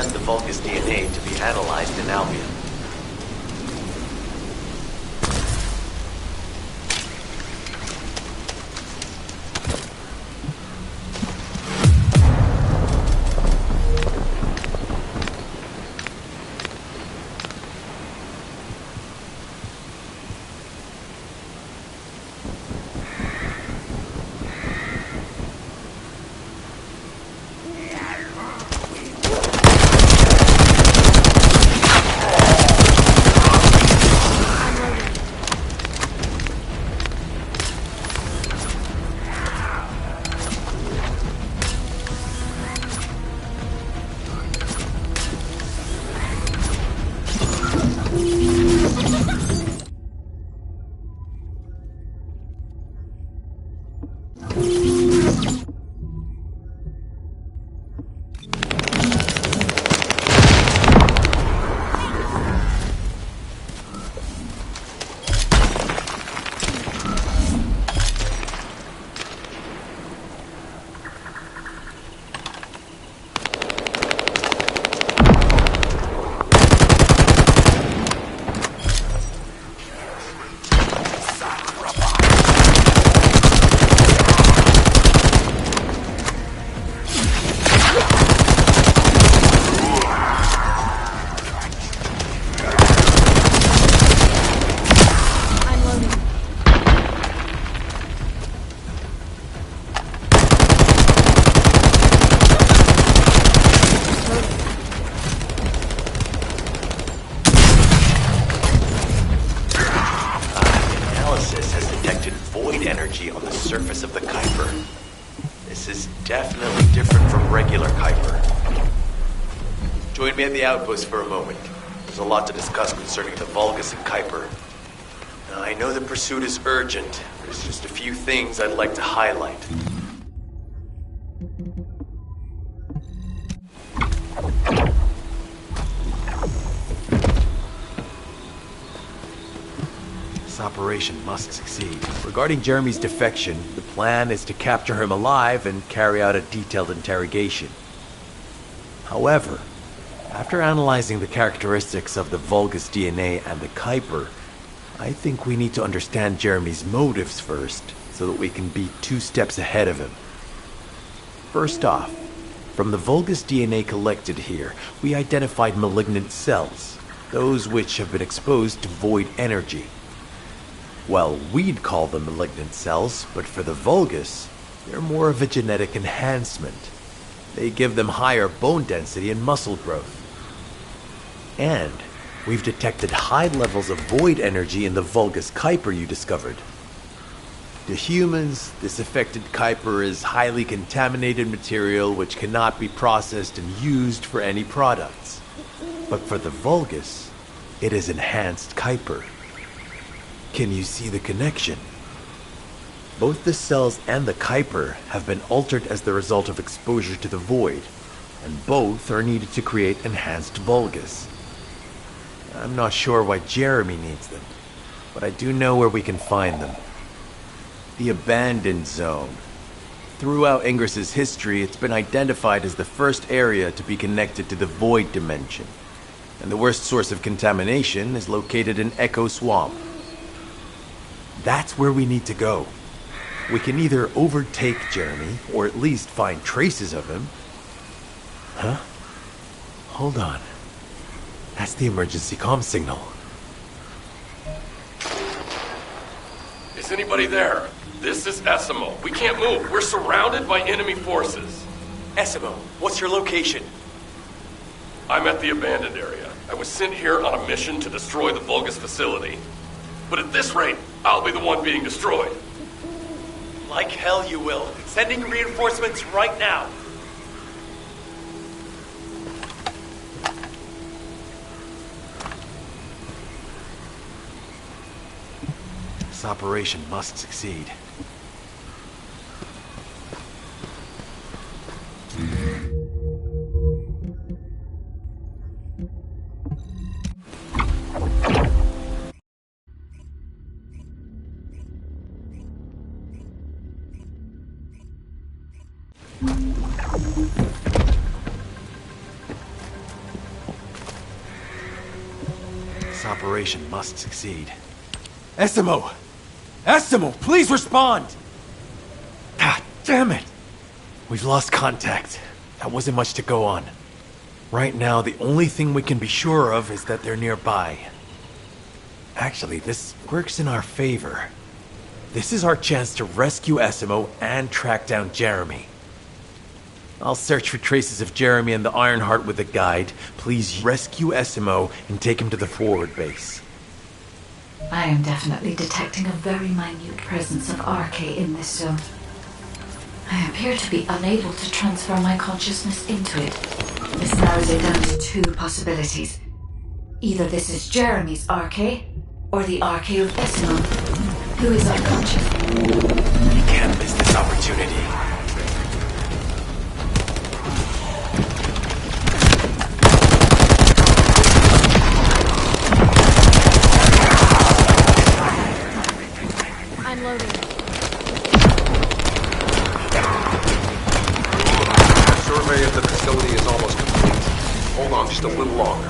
send the Vulgus DNA to be analyzed in Albion. At the outpost for a moment. There's a lot to discuss concerning the Vulgus and Kuiper. Now, I know the pursuit is urgent. There's just a few things I'd like to highlight. This operation must succeed. Regarding Jeremy's defection, the plan is to capture him alive and carry out a detailed interrogation. However, after analyzing the characteristics of the Vulgus DNA and the Kuiper, I think we need to understand Jeremy's motives first, so that we can be 2 steps ahead of him. First off, from the Vulgus DNA collected here, we identified malignant cells, those which have been exposed to void energy. Well, we'd call them malignant cells, but for the Vulgus, they're more of a genetic enhancement. They give them higher bone density and muscle growth. And we've detected high levels of void energy in the Vulgus Kuiper you discovered. To humans, this affected Kuiper is highly contaminated material which cannot be processed and used for any products. But for the Vulgus, it is enhanced Kuiper. Can you see the connection? Both the cells and the Kuiper have been altered as the result of exposure to the void, and both are needed to create enhanced Vulgus. I'm not sure why Jeremy needs them, but I do know where we can find them. The Abandoned Zone. Throughout Ingris's history, it's been identified as the first area to be connected to the Void Dimension, and the worst source of contamination is located in Echo Swamp. That's where we need to go. We can either overtake Jeremy, or at least find traces of him. Huh? Hold on. That's the emergency comm signal. Is anybody there? This is Esimo. We can't move. We're surrounded by enemy forces. Esimo, what's your location? I'm at the abandoned area. I was sent here on a mission to destroy the Vulgus facility. But at this rate, I'll be the one being destroyed. Like hell you will. Sending reinforcements right now. This operation must succeed. This operation must succeed. Esimo! Esimo, please respond! God damn it! We've lost contact. That wasn't much to go on. Right now, the only thing we can be sure of is that they're nearby. Actually, this works in our favor. This is our chance to rescue Esimo and track down Jeremy. I'll search for traces of Jeremy and the Ironheart with a guide. Please rescue Esimo and take him to the forward base. I am definitely detecting a very minute presence of RK in this zone. I appear to be unable to transfer my consciousness into it. This narrows it down to two possibilities. Either this is Jeremy's RK, or the RK of Esimo, who is unconscious. You can't miss this opportunity. I'm loading. Survey of the facility is almost complete. Hold on just a little longer.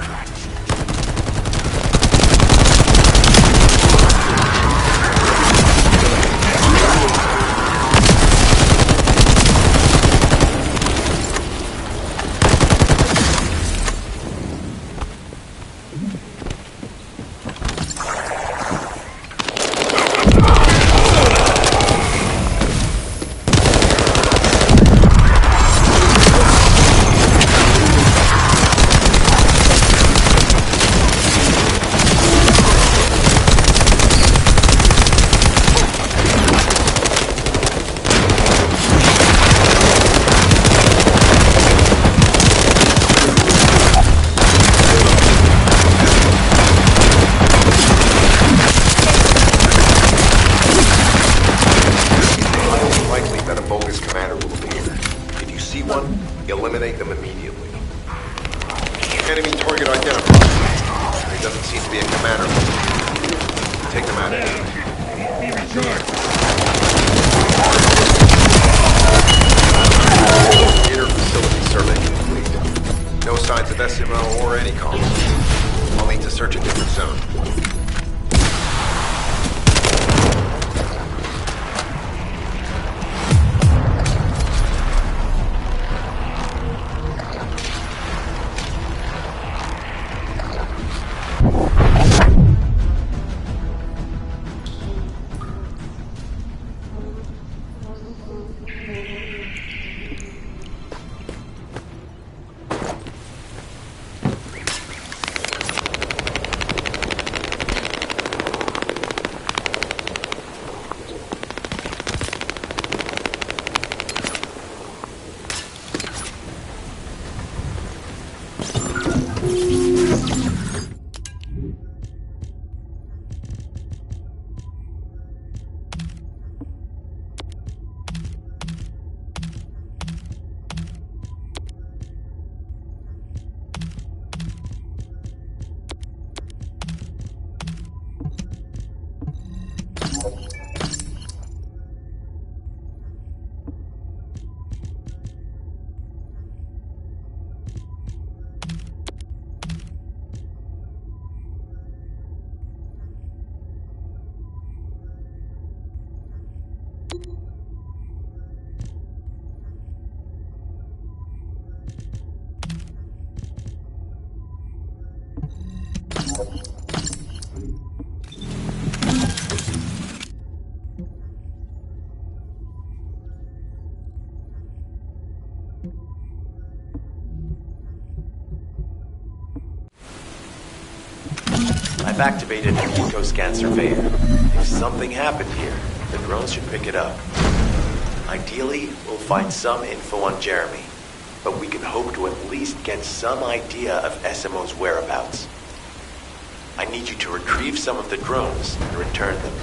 I've activated an eco-scan surveyor. If something happened here, the drones should pick it up. Ideally, we'll find some info on Jeremy, but we can hope to at least get some idea of Esimo's whereabouts. I need you to retrieve some of the drones and return them.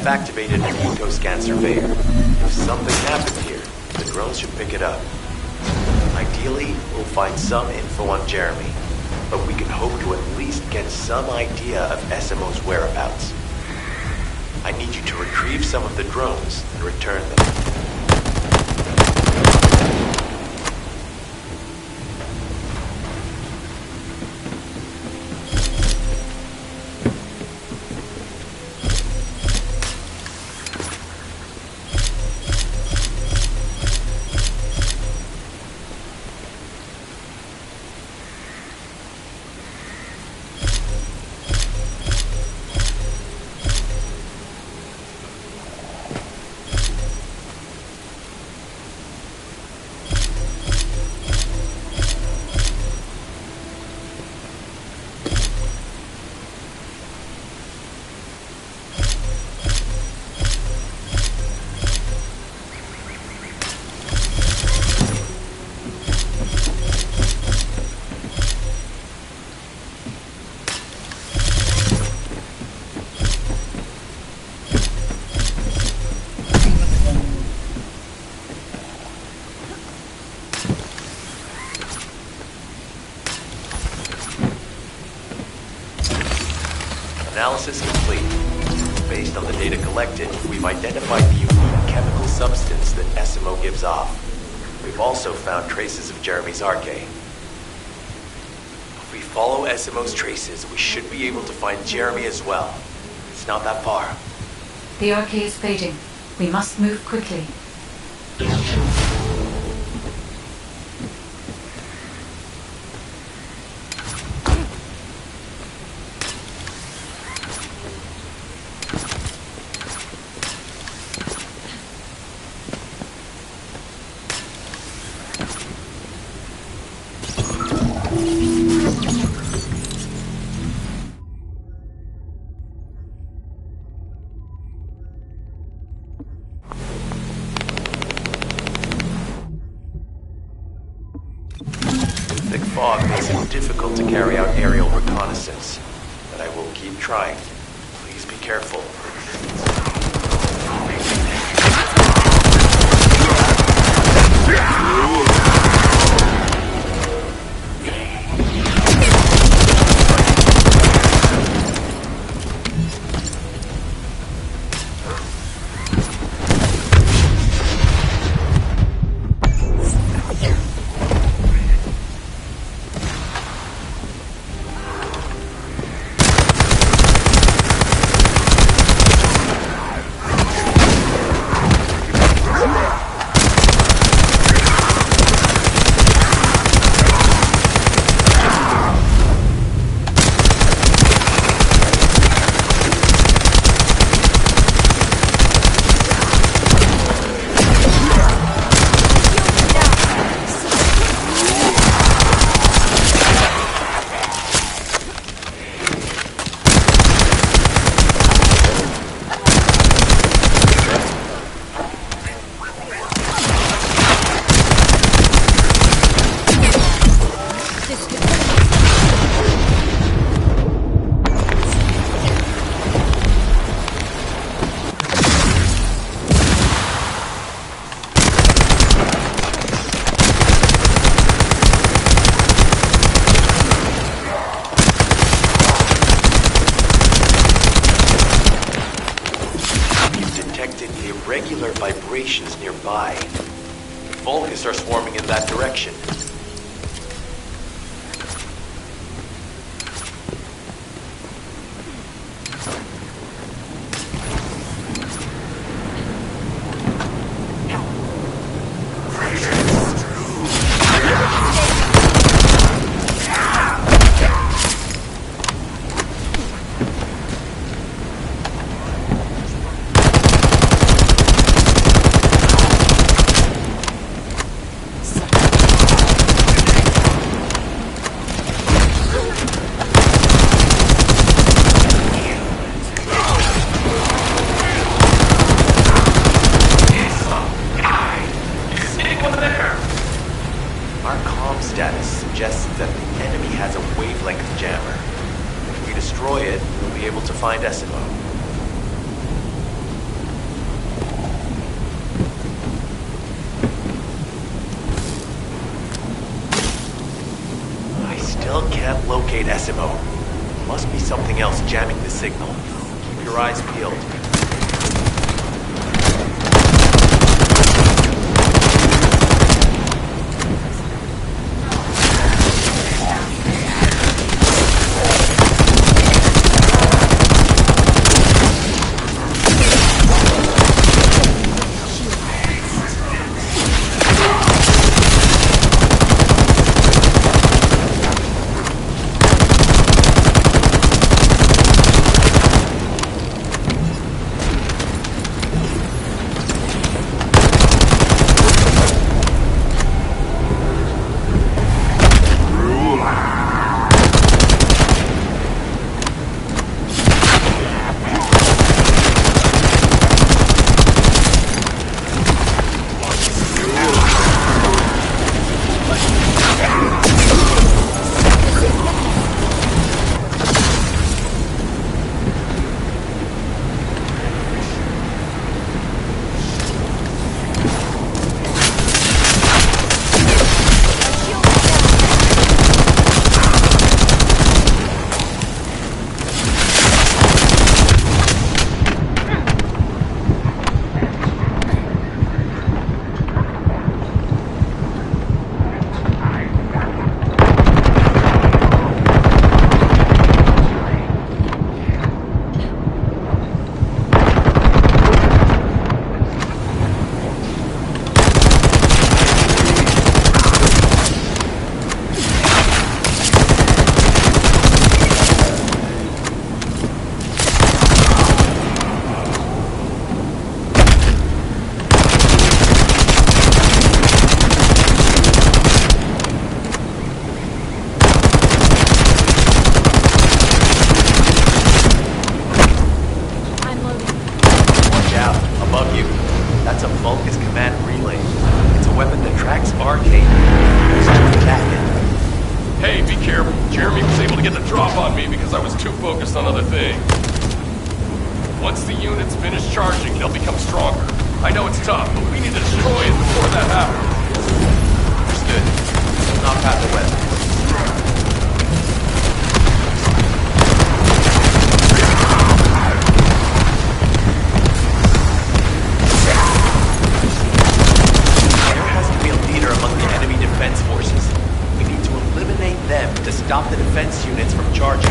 activated an eco-scan surveyor. If something happened here, the drones should pick it up. Ideally, we'll find some info on Jeremy, but we can hope to at least get some idea of Esimo's whereabouts. I need you to retrieve some of the drones and return them. Analysis complete. Based on the data collected, we've identified the unique chemical substance that Esimo gives off. We've also found traces of Jeremy's arche. If we follow Esimo's traces, we should be able to find Jeremy as well. It's not that far. The arche is fading. We must move quickly. Fog makes it difficult to carry out aerial reconnaissance, but I will keep trying. Please be careful. Irregular vibrations nearby. The Vulgus are swarming in that direction. Still can't locate Esimo. Must be something else jamming the signal. Keep your eyes peeled. Once the units finish charging, they'll become stronger. I know it's tough, but we need to destroy it before that happens. Understood. Knock out the weapon. There has to be a leader among the enemy defense forces. We need to eliminate them to stop the defense units from charging.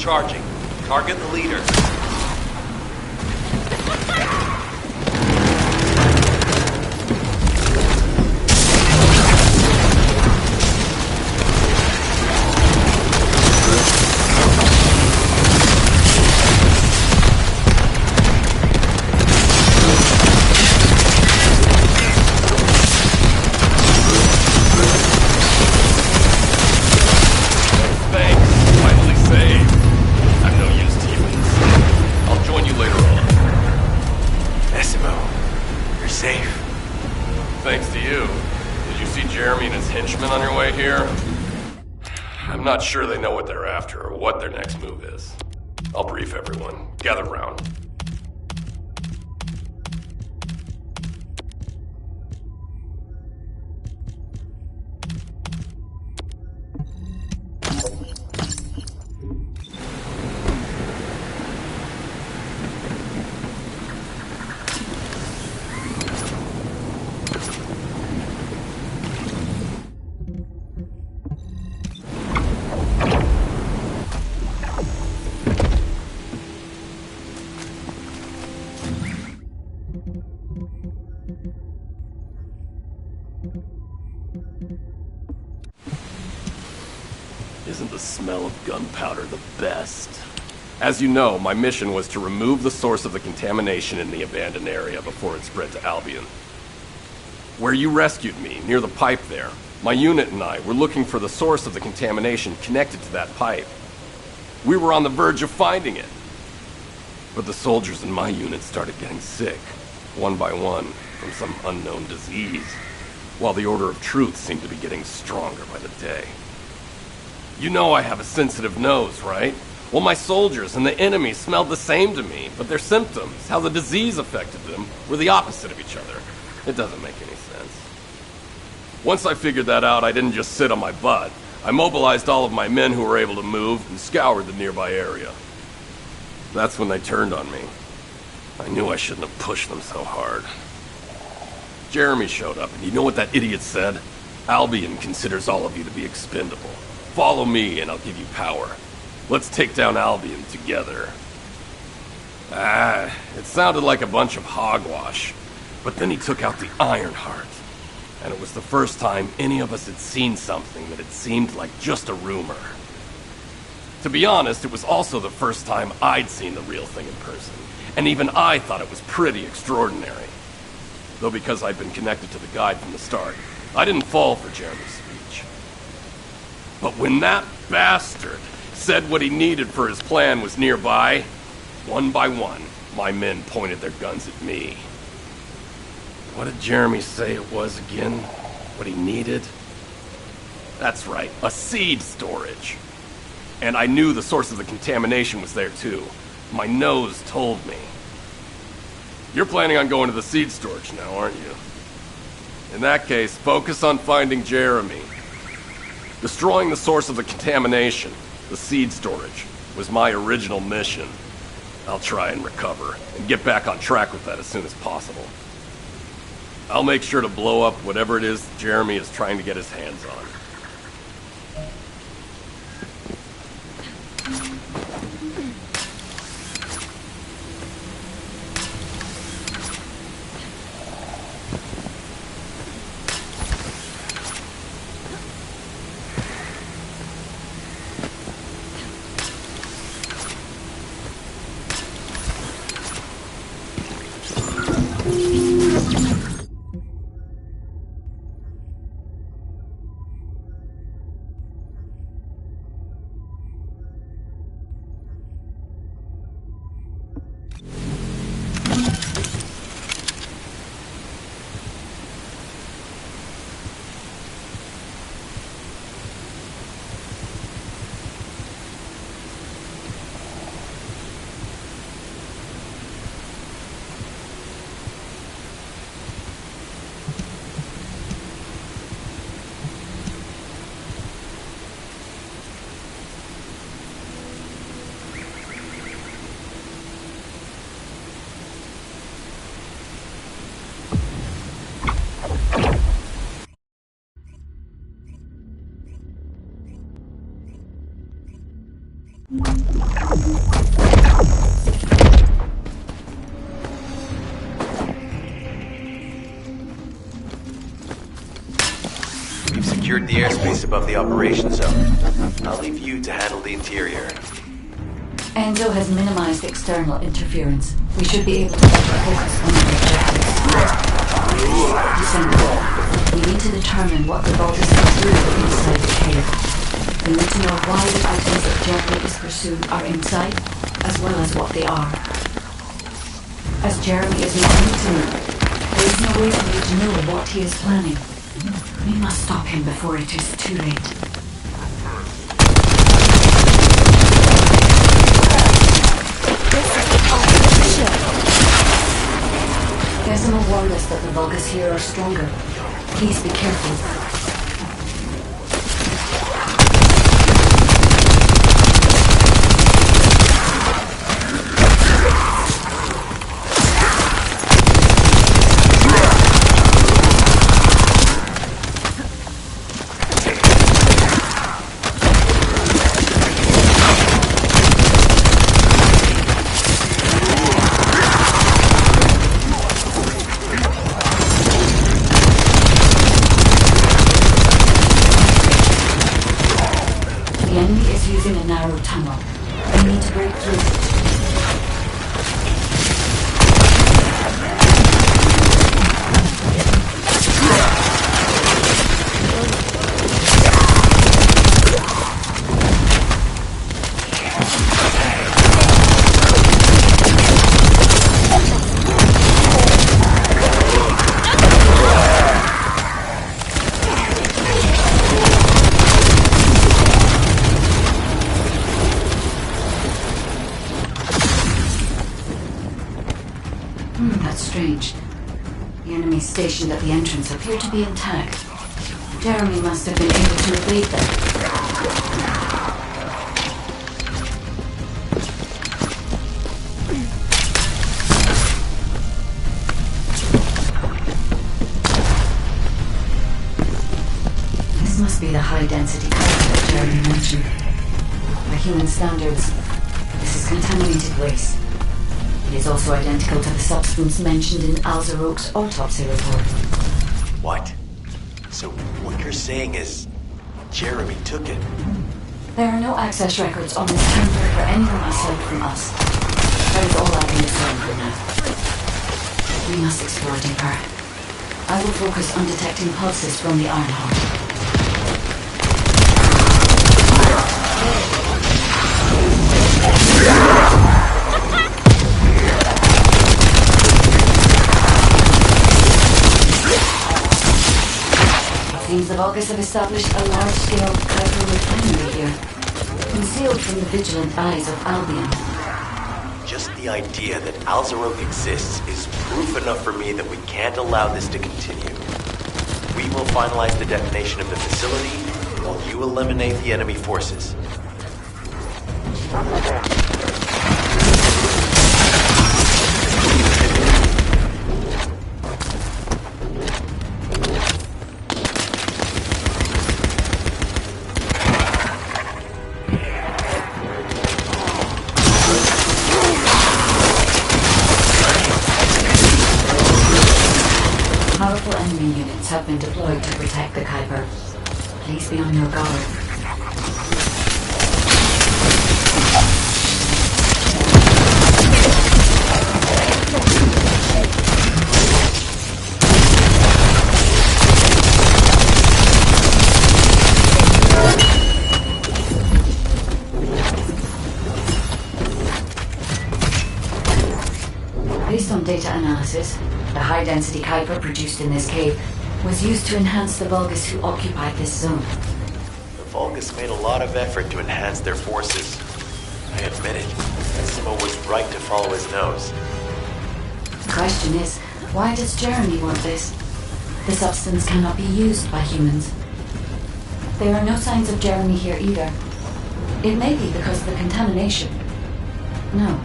Charging. Target the leader. I'm not sure they know what they're after or what their next move is. I'll brief everyone. Gather round. Isn't the smell of gunpowder the best? As you know, my mission was to remove the source of the contamination in the abandoned area before it spread to Albion. Where you rescued me, near the pipe there, my unit and I were looking for the source of the contamination connected to that pipe. We were on the verge of finding it. But the soldiers in my unit started getting sick, one by one, from some unknown disease, while the Order of Truth seemed to be getting stronger by the day. You know I have a sensitive nose, right? Well, my soldiers and the enemy smelled the same to me, but their symptoms, how the disease affected them, were the opposite of each other. It doesn't make any sense. Once I figured that out, I didn't just sit on my butt. I mobilized all of my men who were able to move and scoured the nearby area. That's when they turned on me. I knew I shouldn't have pushed them so hard. Jeremy showed up, and you know what that idiot said? Albion considers all of you to be expendable. Follow me, and I'll give you power. Let's take down Albion together. It sounded like a bunch of hogwash. But then he took out the Ironheart. And it was the first time any of us had seen something that had seemed like just a rumor. To be honest, it was also the first time I'd seen the real thing in person. And even I thought it was pretty extraordinary. Though because I'd been connected to the guide from the start, I didn't fall for Jeremy's speech. But when that bastard said what he needed for his plan was nearby, one by one, my men pointed their guns at me. What did Jeremy say it was again? What he needed? That's right, a seed storage. And I knew the source of the contamination was there too. My nose told me. You're planning on going to the seed storage now, aren't you? In that case, focus on finding Jeremy. Destroying the source of the contamination, the seed storage, was my original mission. I'll try and recover, and get back on track with that as soon as possible. I'll make sure to blow up whatever it is Jeremy is trying to get his hands on. We've secured the airspace above the operation zone. I'll leave you to handle the interior. Enzo has minimized external interference. We should be able to focus on the objectives. Descendant, we need to determine what the Vulgus is doing inside the cave. We need to know why the items that Jeremy is pursuing are inside, as well as what they are. As Jeremy is not new to me, there is no way for me to know what he is planning. We must stop him before it is too late. Esimo warned us that the Vulgus here are stronger. Please be careful. using a narrow tunnel. We need to break through. Strange. The enemies stationed at the entrance appear to be intact. Jeremy must have been able to evade them. This must be the high-density carbon that Jeremy mentioned. By human standards, this is contaminated waste. It is also identical to the substance mentioned in Alzarok's autopsy report. What? So what you're saying is Jeremy took it? There are no access records on this chamber for anyone aside from us. That is all I can discern for now. We must explore deeper. I will focus on detecting pulses from the Ironheart. Seems the Vulgus have established a large-scale Kuiper refinery here, concealed from the vigilant eyes of Albion. Just the idea that Alzarok exists is proof enough for me that we can't allow this to continue. We will finalize the detonation of the facility while you eliminate the enemy forces. Powerful enemy units have been deployed to protect the Kuiper. Please be on your guard. Based on data analysis, the high-density Kuiper produced in this cave was used to enhance the Vulgus who occupied this zone. The Vulgus made a lot of effort to enhance their forces. I admit it. Esimo was right to follow his nose. The question is, why does Jeremy want this? The substance cannot be used by humans. There are no signs of Jeremy here either. It may be because of the contamination. No.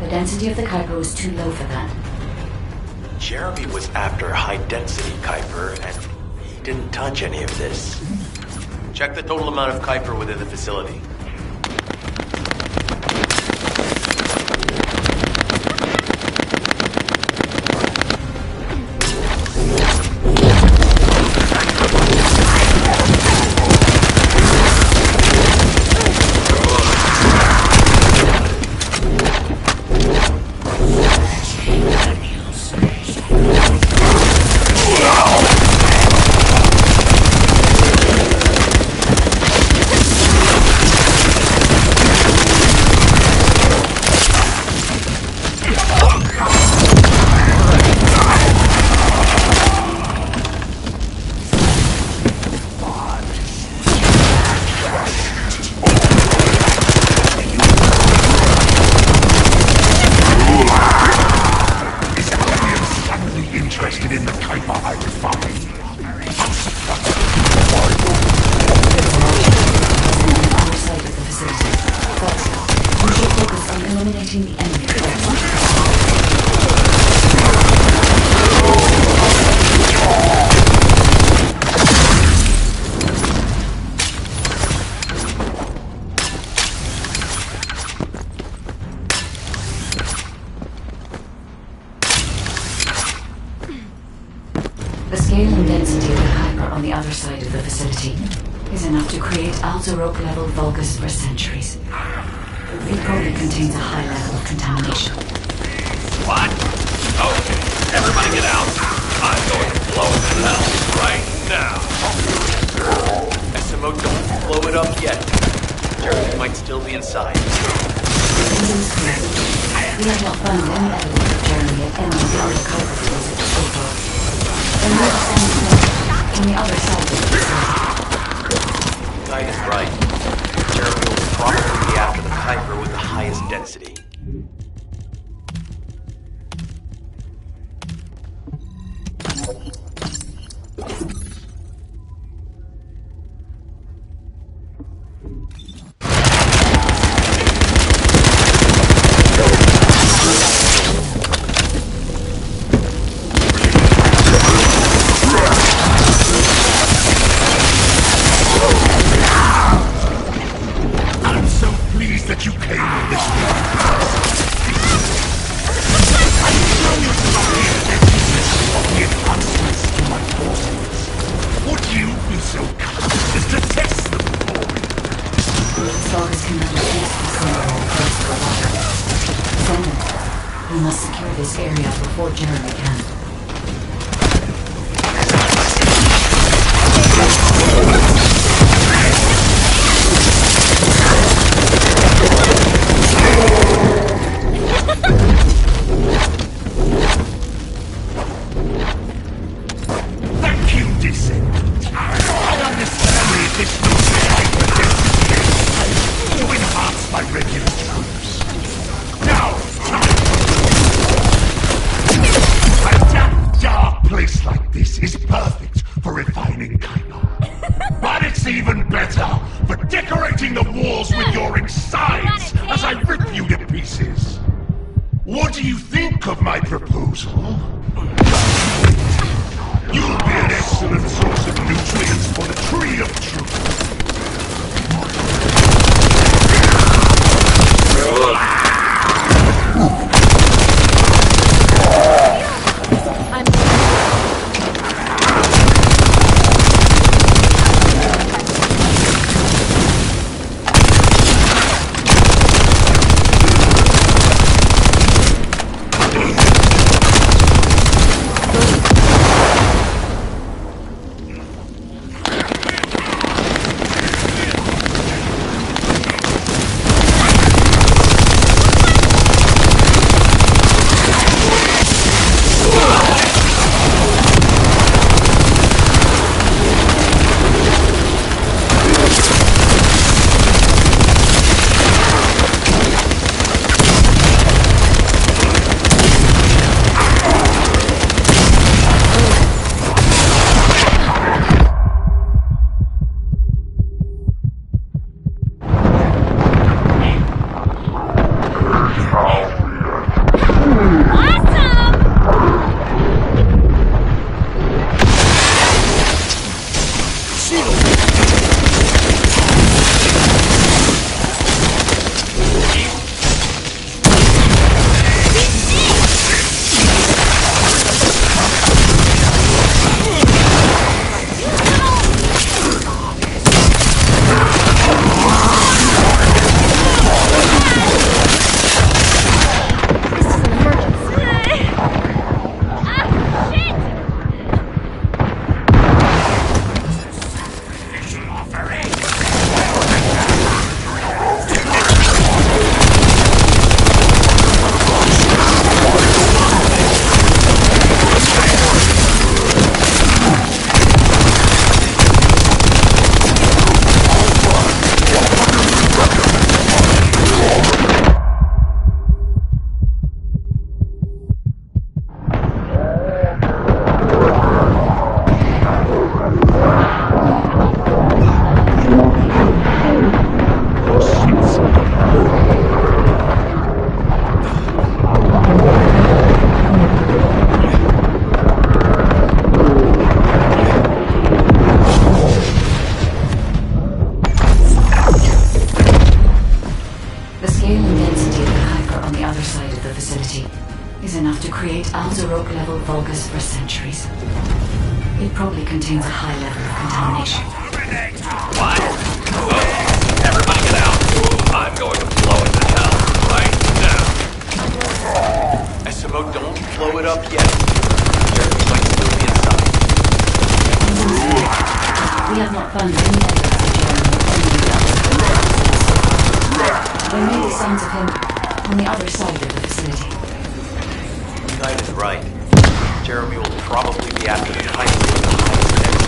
The density of the Kuiper was too low for that. Jeremy was after high-density Kuiper, and he didn't touch any of this. Check the total amount of Kuiper within the facility. The scale and density of the Kuiper on the other side of the facility is enough to create Altarope-level Vulgus for centuries. It probably contains a high level of contamination. What? Okay, everybody get out. I'm going to blow it to hell right now. Esimo, don't blow it up yet. Jeremy might still be inside. This is correct. We have not found any evidence of Jeremy at any of the other culprits at Seudo. There might be something on the other side of the facility. Klye is right. Jeremy will probably be after the Kuiper with the highest density. We must secure this area before Jeremy can. Thank you, Descendant. I understand the additional hyper-density to enhance my regular troops. Now, a damn dark place like this is perfect for refining Kyber. But it's even better for decorating the walls with your insides as I rip you to pieces. What do you think of my proposal? You'll be an excellent source of nutrients for the Tree of Truth. Altarope-level Vulgus for centuries. It probably contains a high level of contamination. find any evidence of Jeremy or any of the others. There may be signs of him on the other side of the facility. Knight is right. Jeremy will probably be after the Titan with the highest energy.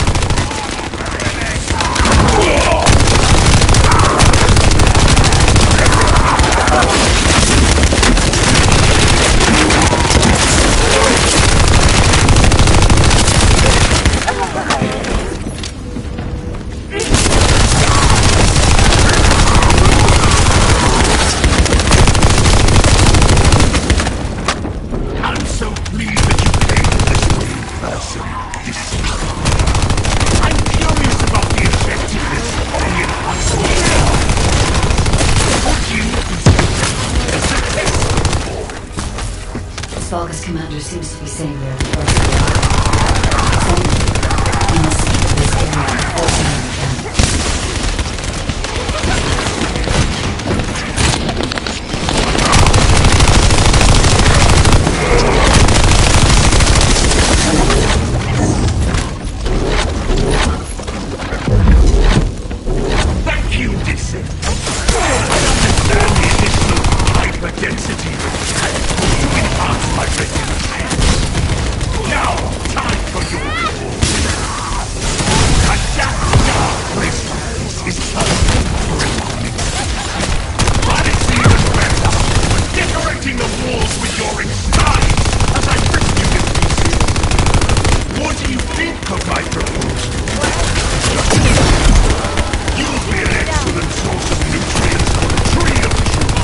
Vulgus commander seems to be saying they're the first to arrive. We must keep this area close when we can. Thank you, Descendant. I understand the initial hyperdensity enhance my resilience. Now, time for your reward. Adapt now, this is time. But it's even better for decorating the walls with your insides as I rip you to pieces. What do you think of my proposal? You'll be an excellent source of nutrients for the tree of truth.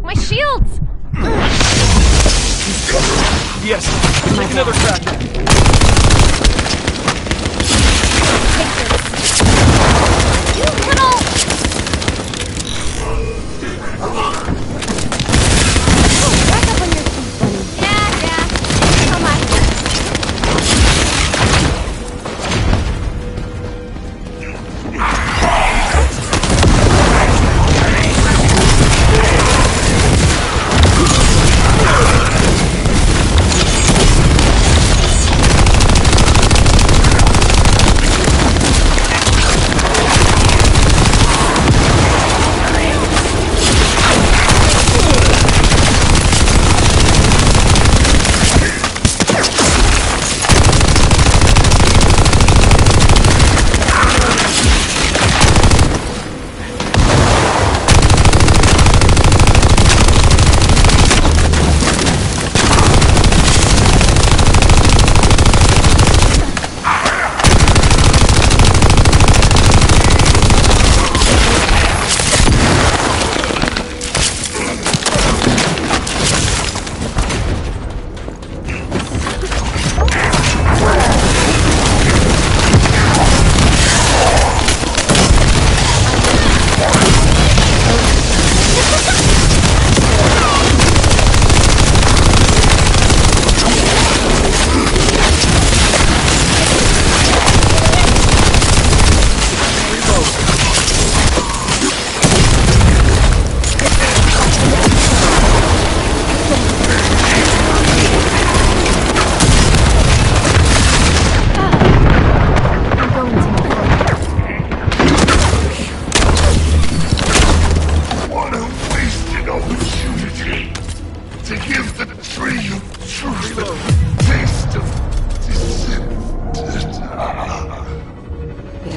My shields! Yes, take another crack at it. You little... Back up on your feet, buddy. Yeah. Come on.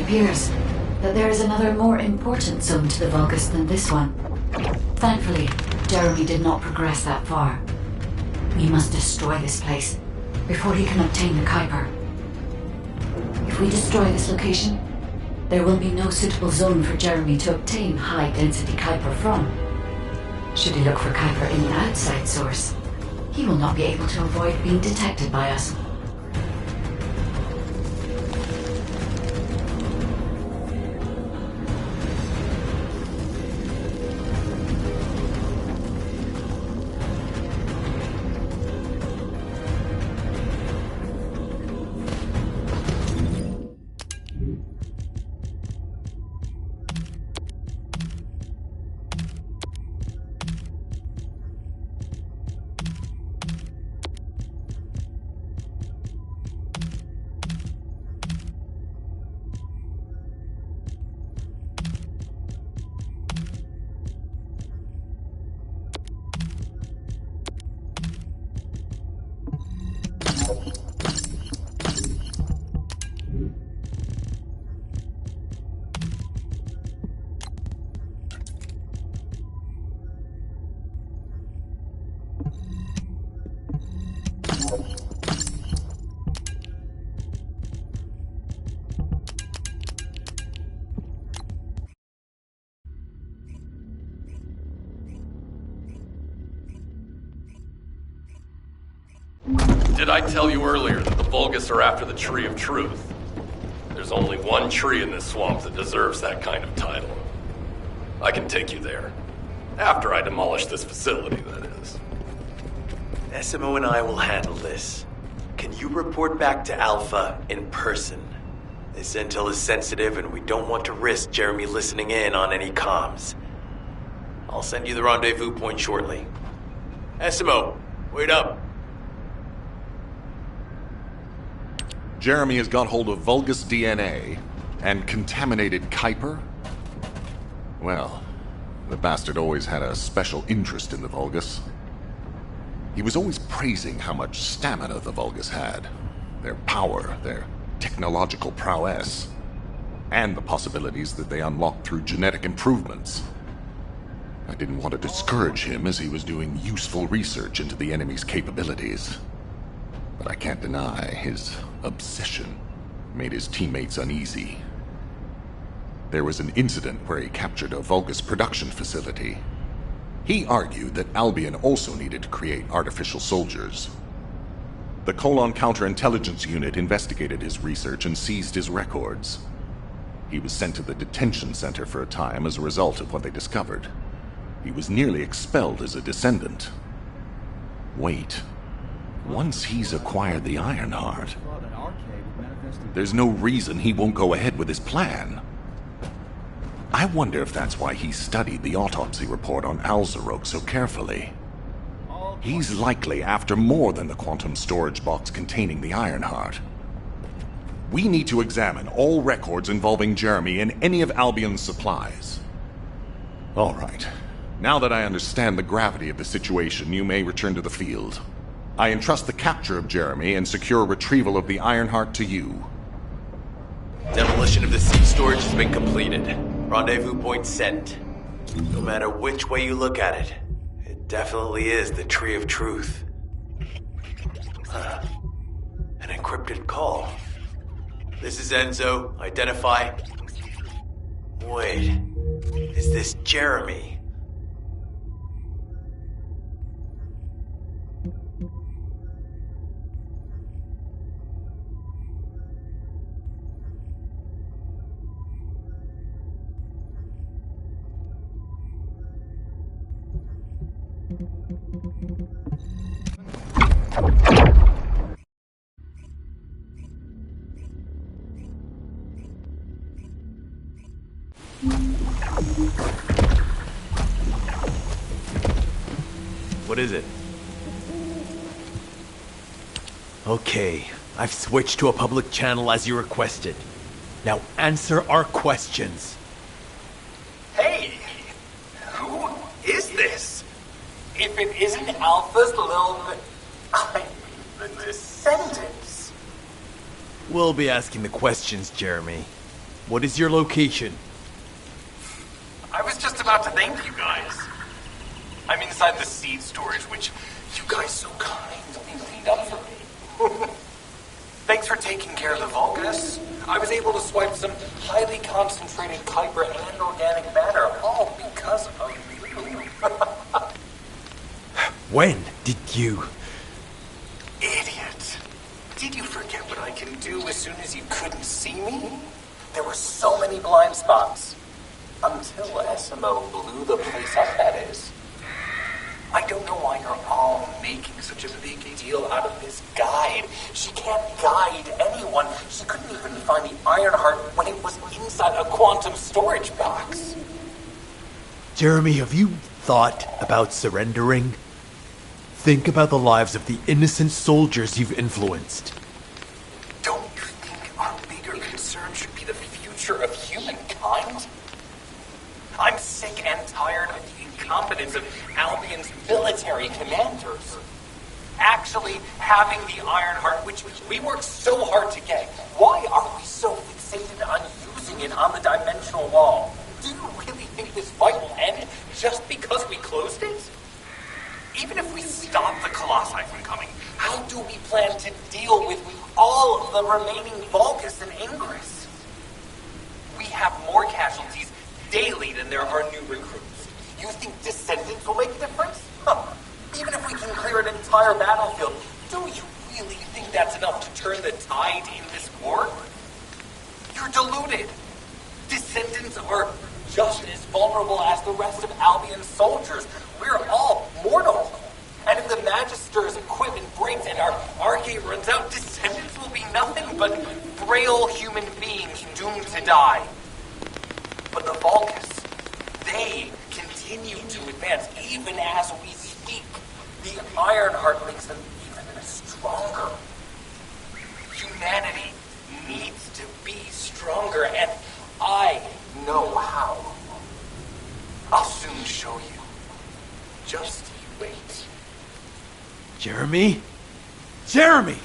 appears that there is another more important zone to the Vulgus than this one. Thankfully, Jeremy did not progress that far. We must destroy this place before he can obtain the Kuiper. If we destroy this location, there will be no suitable zone for Jeremy to obtain high-density Kuiper from. Should he look for Kuiper in the outside source, he will not be able to avoid being detected by us. Did I tell you earlier that the Vulgus are after the Tree of Truth? There's only one tree in this swamp that deserves that kind of title. I can take you there. After I demolish this facility, that is. Esimo and I will handle this. Can you report back to Alpha in person? This intel is sensitive and we don't want to risk Jeremy listening in on any comms. I'll send you the rendezvous point shortly. Esimo, wait up. Jeremy has got hold of Vulgus DNA and contaminated Kuiper? Well, the bastard always had a special interest in the Vulgus. He was always praising how much stamina the Vulgus had, their power, their technological prowess, and the possibilities that they unlocked through genetic improvements. I didn't want to discourage him as he was doing useful research into the enemy's capabilities. But I can't deny his obsession made his teammates uneasy. There was an incident where he captured a Vulgus production facility. He argued that Albion also needed to create artificial soldiers. The Colon Counterintelligence Unit investigated his research and seized his records. He was sent to the detention center for a time as a result of what they discovered. He was nearly expelled as a descendant. Wait. Once he's acquired the Ironheart, there's no reason he won't go ahead with his plan. I wonder if that's why he studied the autopsy report on Alzarok so carefully. He's likely after more than the quantum storage box containing the Ironheart. We need to examine all records involving Jeremy and any of Albion's supplies. All right. Now that I understand the gravity of the situation, you may return to the field. I entrust the capture of Jeremy and secure retrieval of the Ironheart to you. Demolition of the seed storage has been completed. Rendezvous point sent. No matter which way you look at it, it definitely is the Tree of Truth. An encrypted call. This is Enzo. Identify. Wait. Is this Jeremy? What is it? Okay, I've switched to a public channel as you requested. Now answer our questions. Hey! Who is this? If it isn't Alpha's little... the Descendants. We'll be asking the questions, Jeremy. What is your location? I was just about to thank you guys. I'm inside the seed storage, which you guys so kindly cleaned up for me. Thanks for taking care of the Vulgus. I was able to swipe some highly concentrated Kuiper and organic matter, all because of you. When did you... Idiot. Did you forget what I can do as soon as you couldn't see me? There were so many blind spots. Until Esimo blew the place up, that is. I don't know why you're all making such a big deal out of this guide. She can't guide anyone. She couldn't even find the Ironheart when it was inside a quantum storage box. Jeremy, have you thought about surrendering? Think about the lives of the innocent soldiers you've influenced. Don't you think our bigger concern should be the future of humankind? I'm sick and tired of the incompetence of Albion's military commanders. Actually having the Ironheart, which we worked so hard to get, why are we so fixated on using it on the dimensional wall? Do you really think this fight will end just because we closed it? Even if we stop the Colossi from coming, how do we plan to deal with all of the remaining Vulgus and Ingress? We have more casualties daily than there are new recruits. You think Descendants will make a difference? Huh. Even if we can clear an entire battlefield, do you really that's enough to turn the tide in this war? You're deluded. Descendants are just as vulnerable as the rest of Albion's soldiers. We're all mortal. And if the Magister's equipment breaks and our arcade runs out, Descendants will be nothing but frail human beings doomed to die. But the Vulgus, they continue to advance even as we speak. The Ironheart makes them even stronger. Humanity needs to be stronger, and I know how. I'll soon show you. Just wait. Jeremy? Jeremy!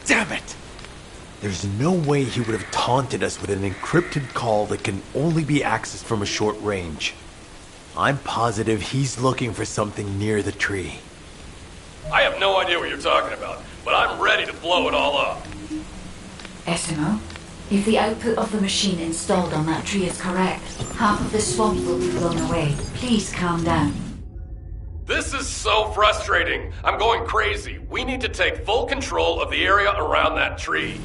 Damn it! There's no way he would have taunted us with an encrypted call that can only be accessed from a short range. I'm positive he's looking for something near the tree. I have no idea what you're talking about, but I'm ready to blow it all up. Esimo, if the output of the machine installed on that tree is correct, half of the swamp will be blown away. Please calm down. This is so frustrating. I'm going crazy. We need to take full control of the area around that tree.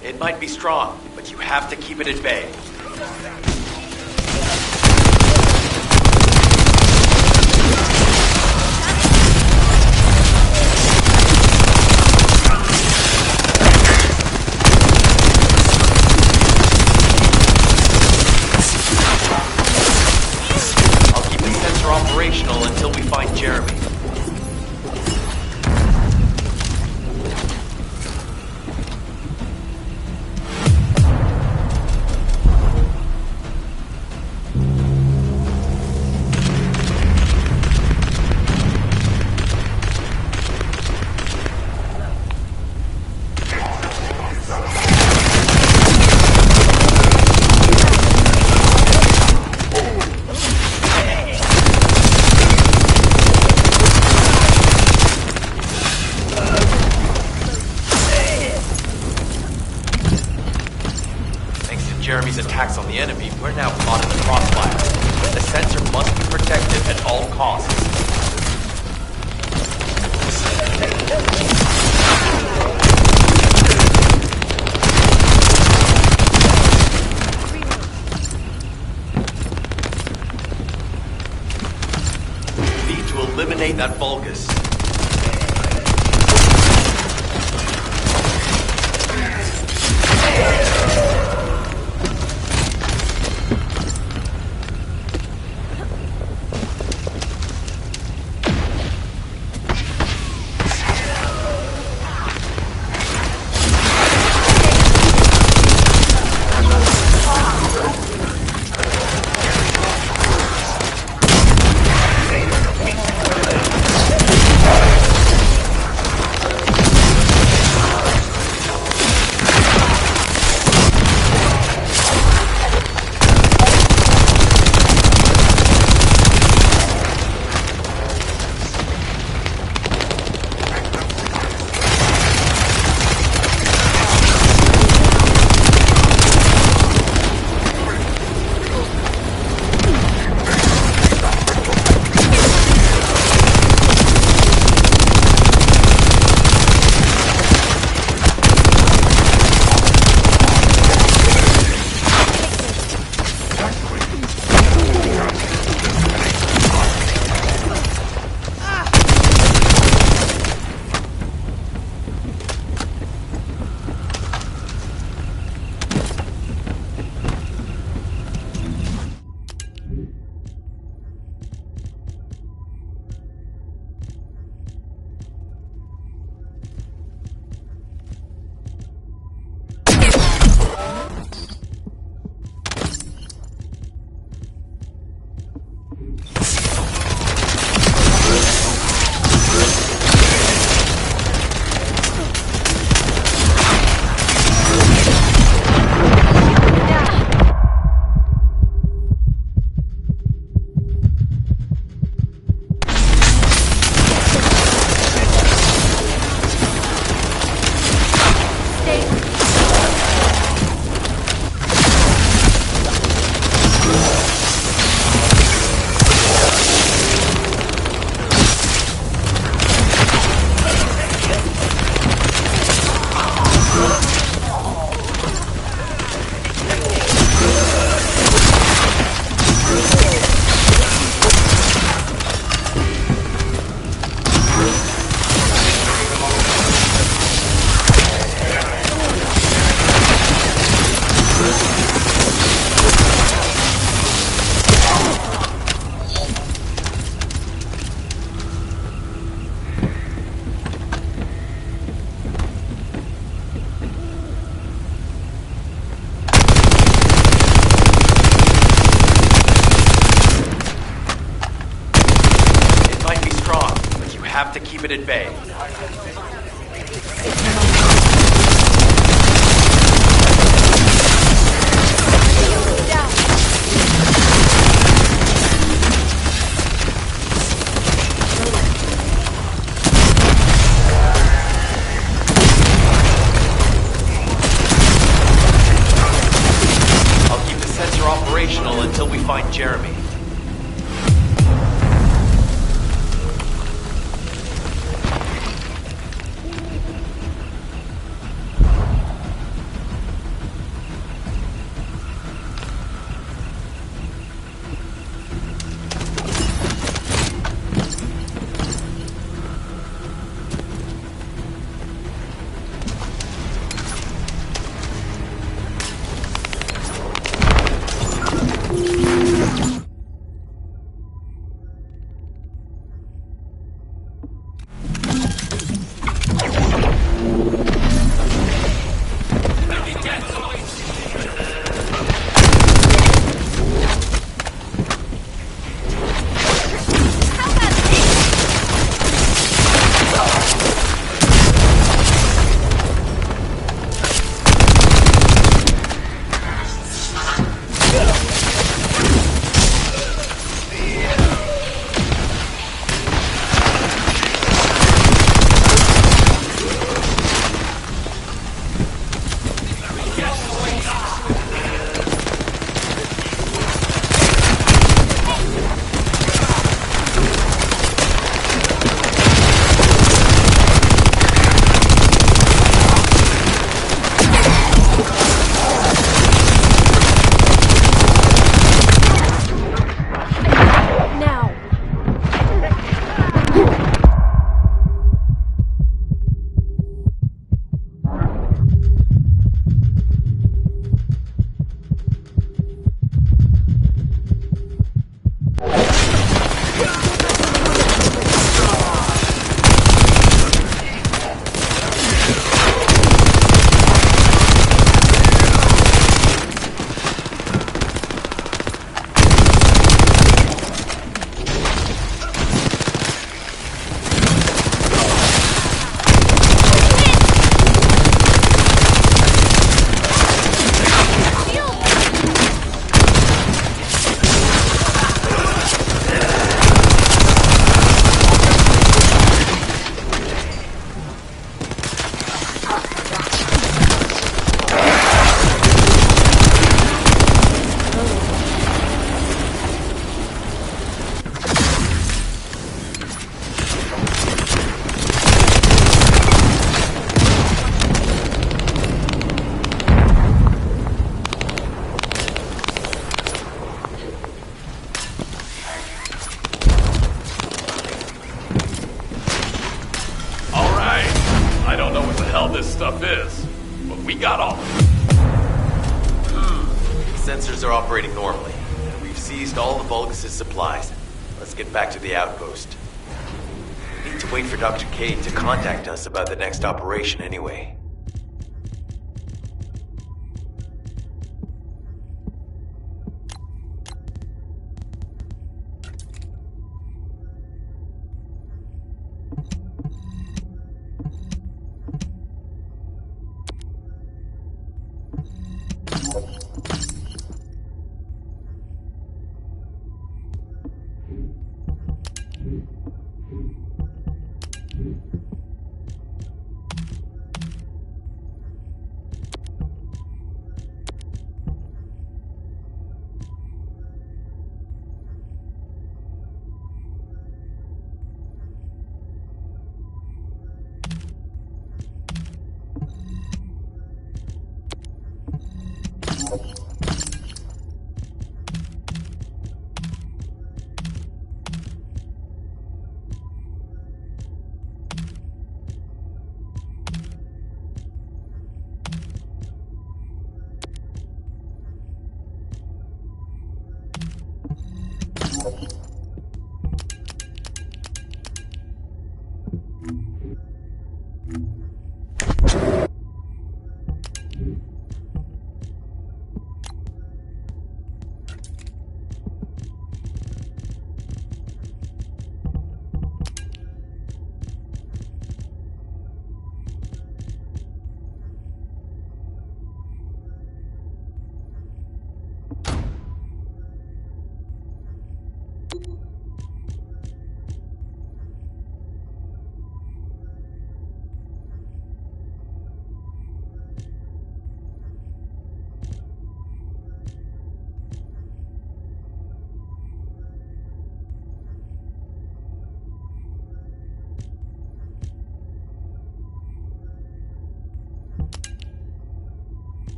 It might be strong, but you have to keep it at bay. I'll keep the sensor operational until we find Jeremy. Jeremy's attacks on the enemy, we're now caught in the crossfire. The sensor must be protected at all costs. Need to eliminate that Vulgus. have to keep it at bay. I'll keep the sensor operational until we find Jeremy. stuff is, but we got all of it. Sensors are operating normally, and we've seized all the Vulgus' supplies. Let's get back to the outpost. We need to wait for Dr. Cade to contact us about the next operation anyway.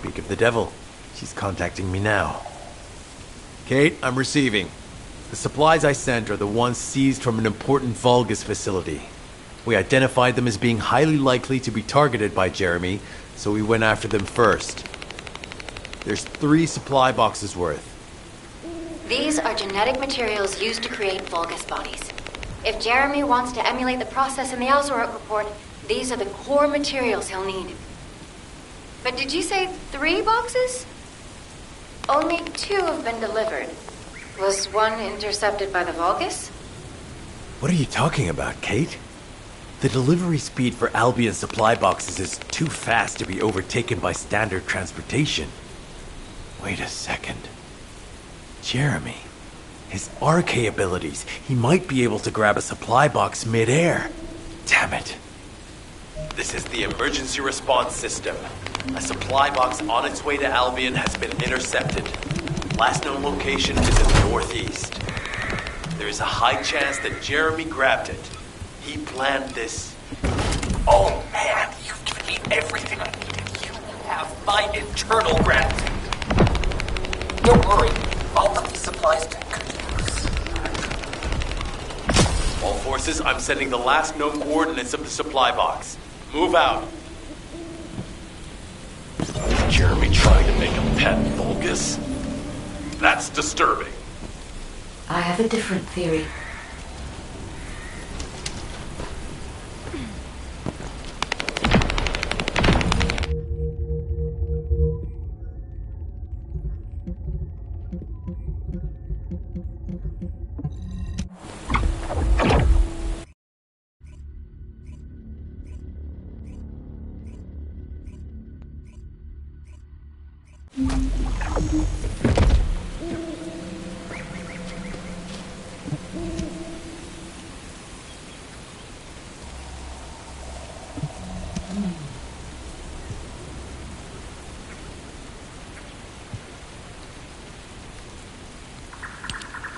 Speak of the devil, she's contacting me now. Kate, I'm receiving. The supplies I sent are the ones seized from an important Vulgus facility. We identified them as being highly likely to be targeted by Jeremy, so we went after them first. There's 3 supply boxes worth. These are genetic materials used to create Vulgus bodies. If Jeremy wants to emulate the process in the Alzarok report, these are the core materials he'll need. But did you say 3 boxes? Only 2 have been delivered. Was one intercepted by the Vulgus? What are you talking about, Kate? The delivery speed for Albion supply boxes is too fast to be overtaken by standard transportation. Wait a second. Jeremy. His RK abilities. He might be able to grab a supply box mid-air. Damn it. This is the emergency response system. A supply box on its way to Albion has been intercepted. Last known location is in the northeast. There is a high chance that Jeremy grabbed it. He planned this. Oh man, you've given me everything I needed. You have my internal gratitude. Don't worry, I'll put these supplies to good use. All forces, I'm sending the last known coordinates of the supply box. Move out. Jeremy trying to make a pet Vulgus? That's disturbing. I have a different theory.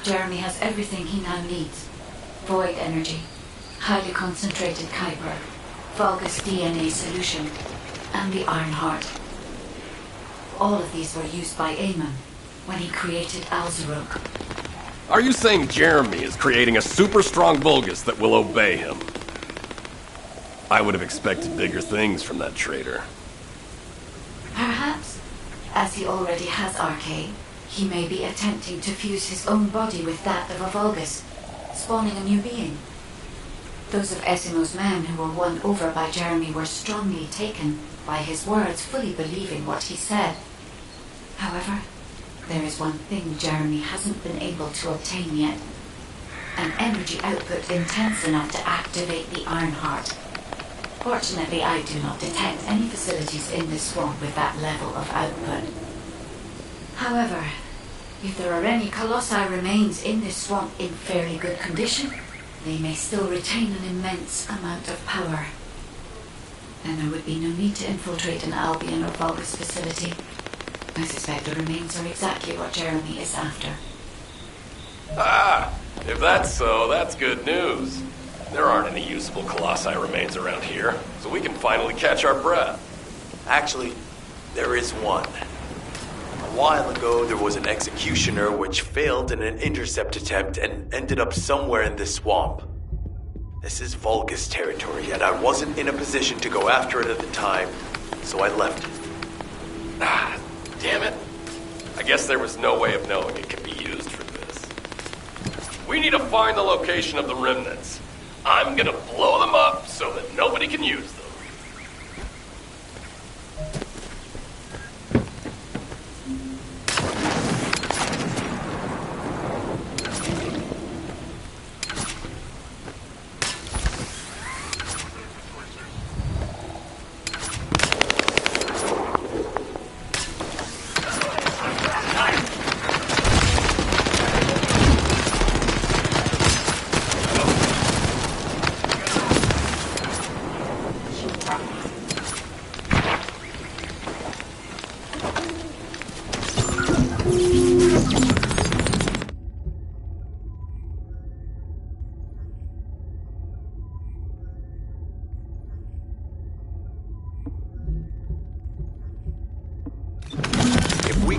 Jeremy has everything he now needs. Void energy, highly concentrated Jayber, Vulgus DNA solution, and the Ironheart. All of these were used by Eamon when he created Alzarok. Are you saying Jeremy is creating a super strong Vulgus that will obey him? I would have expected bigger things from that traitor. Perhaps, as he already has RK, he may be attempting to fuse his own body with that of a Vulgus, spawning a new being. Those of Esimo's men who were won over by Jeremy were strongly taken by his words, fully believing what he said. However, there is one thing Jeremy hasn't been able to obtain yet. An energy output intense enough to activate the Ironheart. Fortunately, I do not detect any facilities in this swamp with that level of output. However, if there are any Colossi remains in this swamp in fairly good condition, they may still retain an immense amount of power. Then there would be no need to infiltrate an Albion or Vulgus facility. I suspect the remains are exactly what Jeremy is after. Ah, if that's so, that's good news. There aren't any usable Colossi remains around here, so we can finally catch our breath. Actually, there is one. A while ago, there was an executioner which failed in an intercept attempt and ended up somewhere in this swamp. This is Vulgus territory, and I wasn't in a position to go after it at the time, so I left it. Ah, damn it. I guess there was no way of knowing it could be used for this. We need to find the location of the remnants. I'm gonna blow them up so that nobody can use them.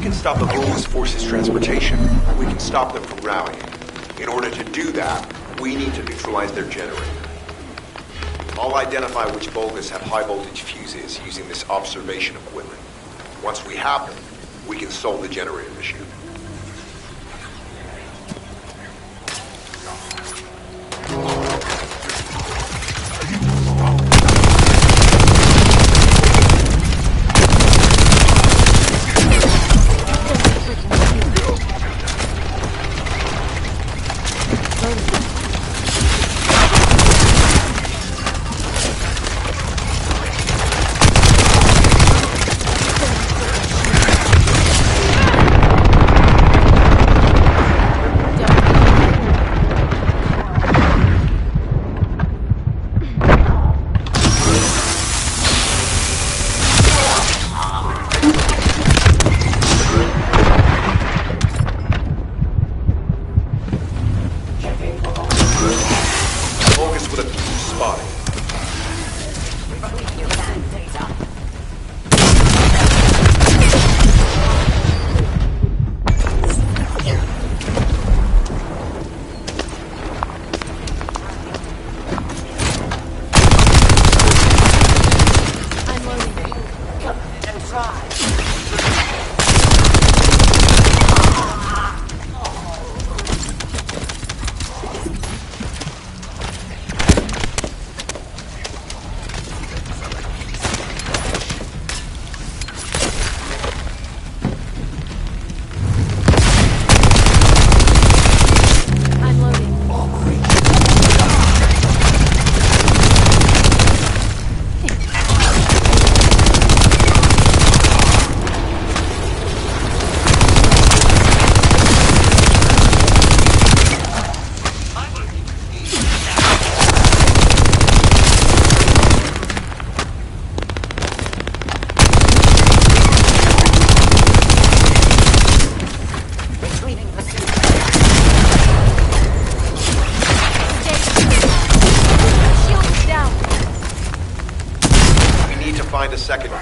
can stop the Vulgus forces' transportation. We can stop them from rallying. In order to do that, we need to neutralize their generator. I'll identify which Vulgus have high-voltage fuses using this observation equipment. Once we have them, we can solve the generator issue. Find a second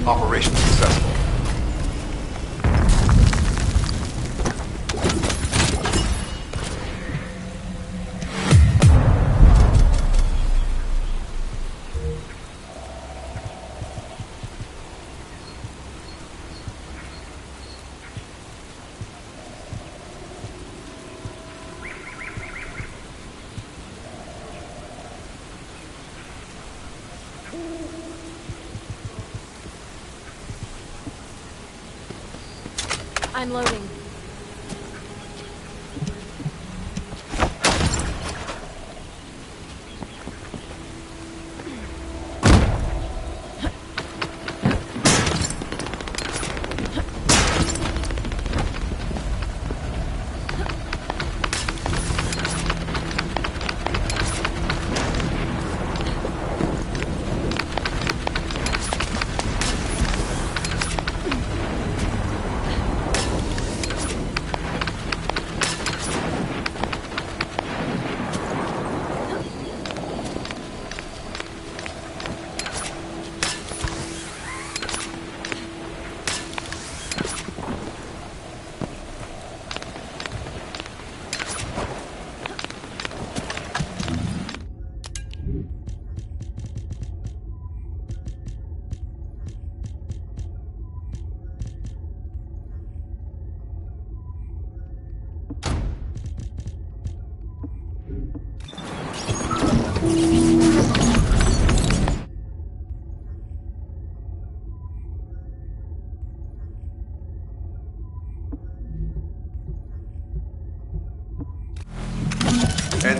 Operation successful. I'm loading.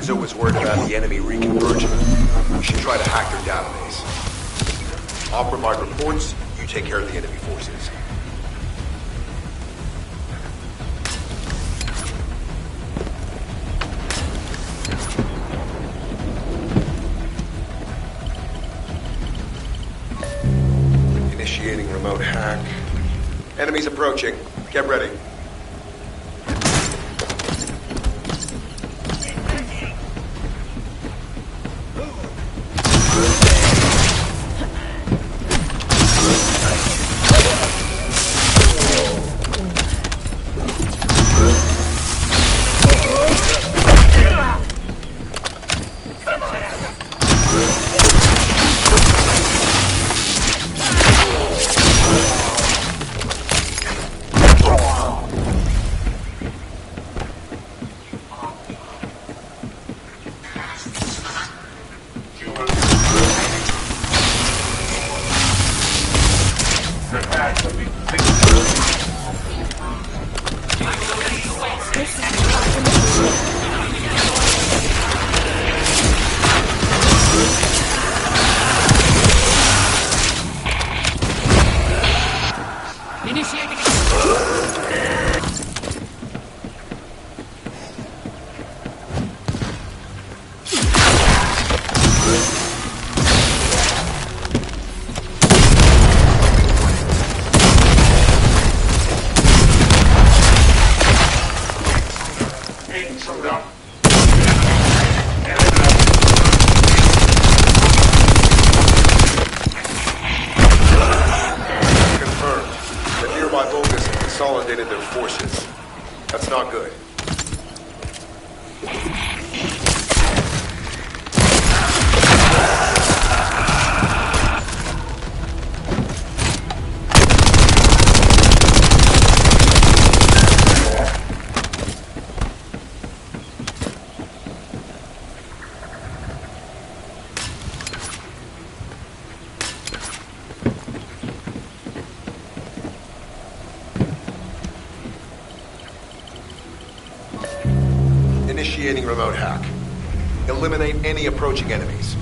Enzo was worried about the enemy reconverging. We should try to hack their database. I'll provide reports, you take care of the enemy forces. Initiating remote hack. Enemies approaching. Get ready. Consolidated their forces. That's not good. Initiating remote hack. Eliminate any approaching enemies.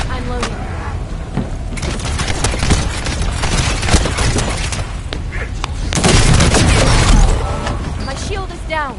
I'm loading. My shield is down.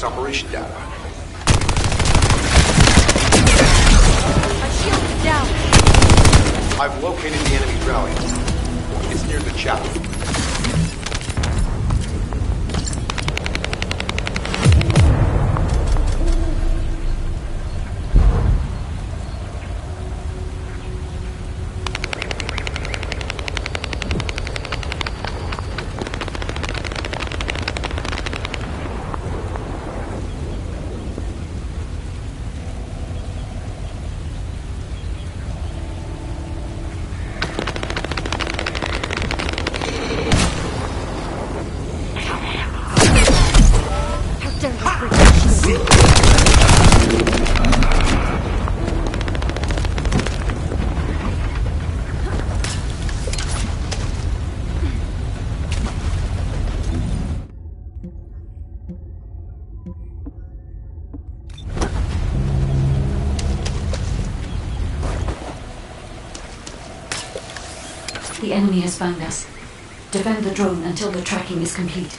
Operation data. My shield is down. I've located the enemy's rally. It's near the chapel. enemy has found us. Defend the drone until the tracking is complete.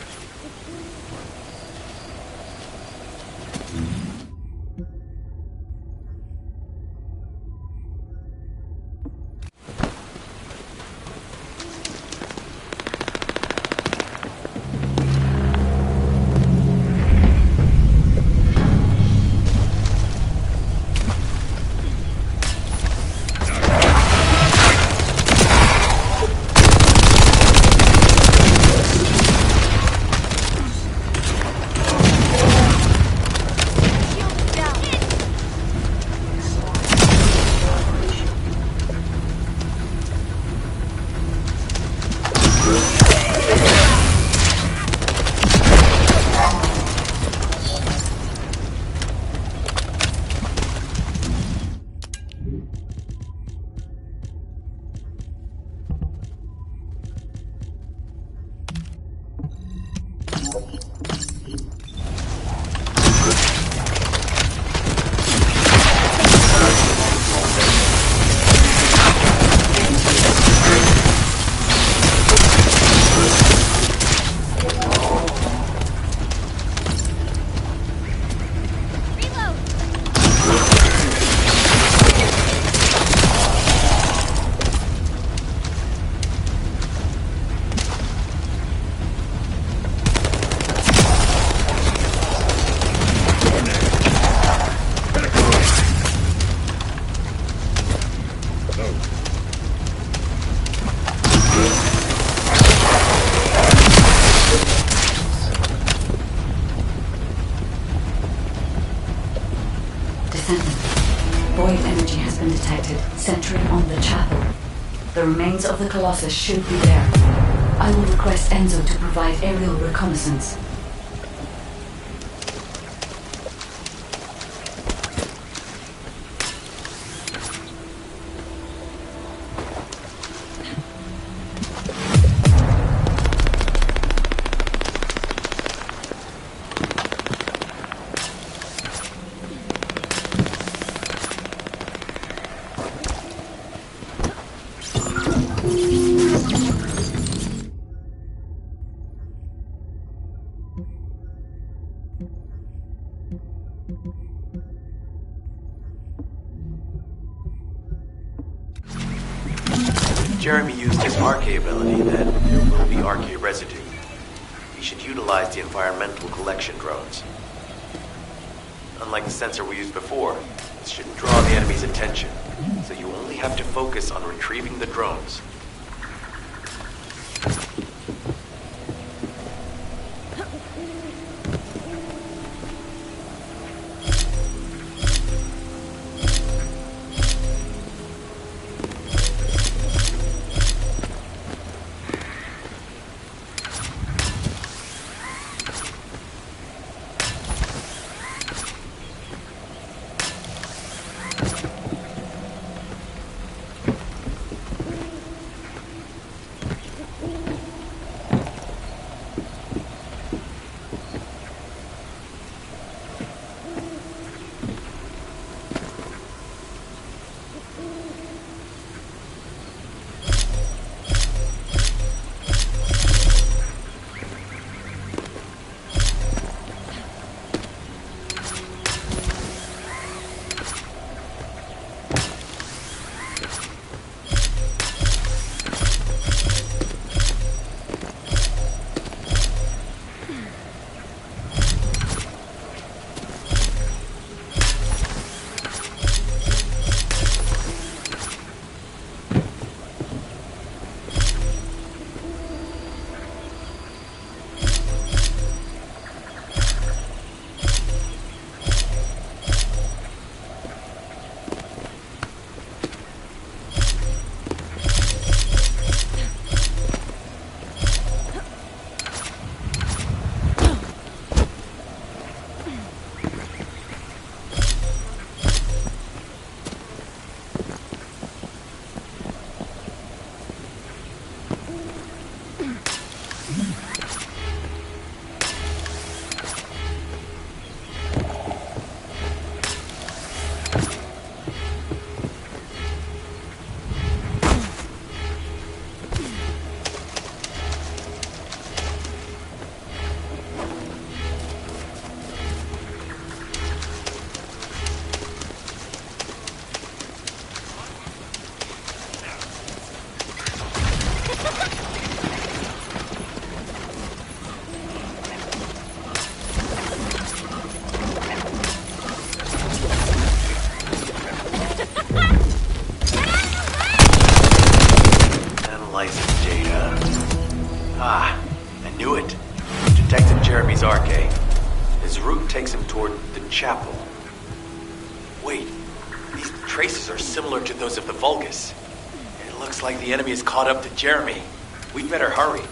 Void energy has been detected, centering on the chapel. The remains of the Colossus should be there. I will request Enzo to provide aerial reconnaissance. Jeremy used his RK ability, then there will be RK residue. We should utilize the environmental collection drones. Unlike the sensor we used before, this shouldn't draw the enemy's attention, so you only have to focus on retrieving the drones. Ah, I knew it. Detected Jeremy's arcade. His route takes him toward the chapel. Wait, these traces are similar to those of the Vulgus. It looks like the enemy is caught up to Jeremy. We'd better hurry.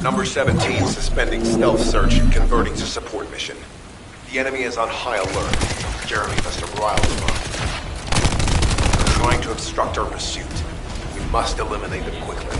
Number 17 suspending stealth search and converting to support mission. The enemy is on high alert. Jeremy must have riled them up. They're trying to obstruct our pursuit. We must eliminate them quickly.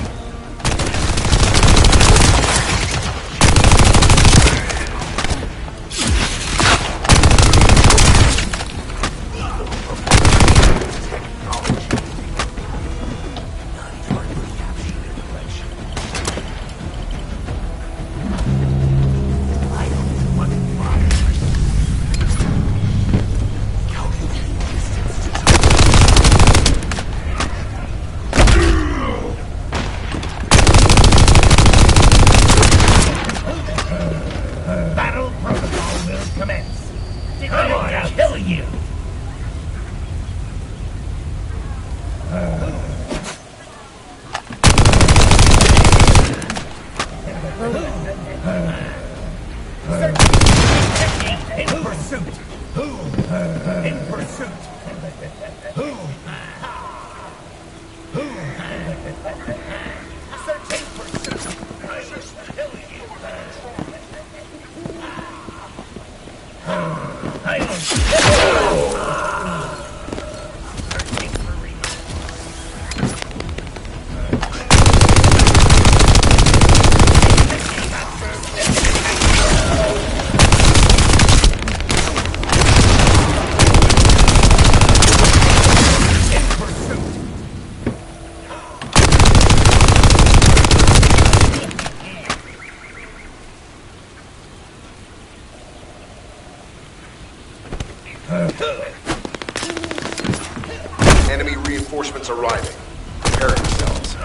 Enemy reinforcements arriving. Prepare yourselves.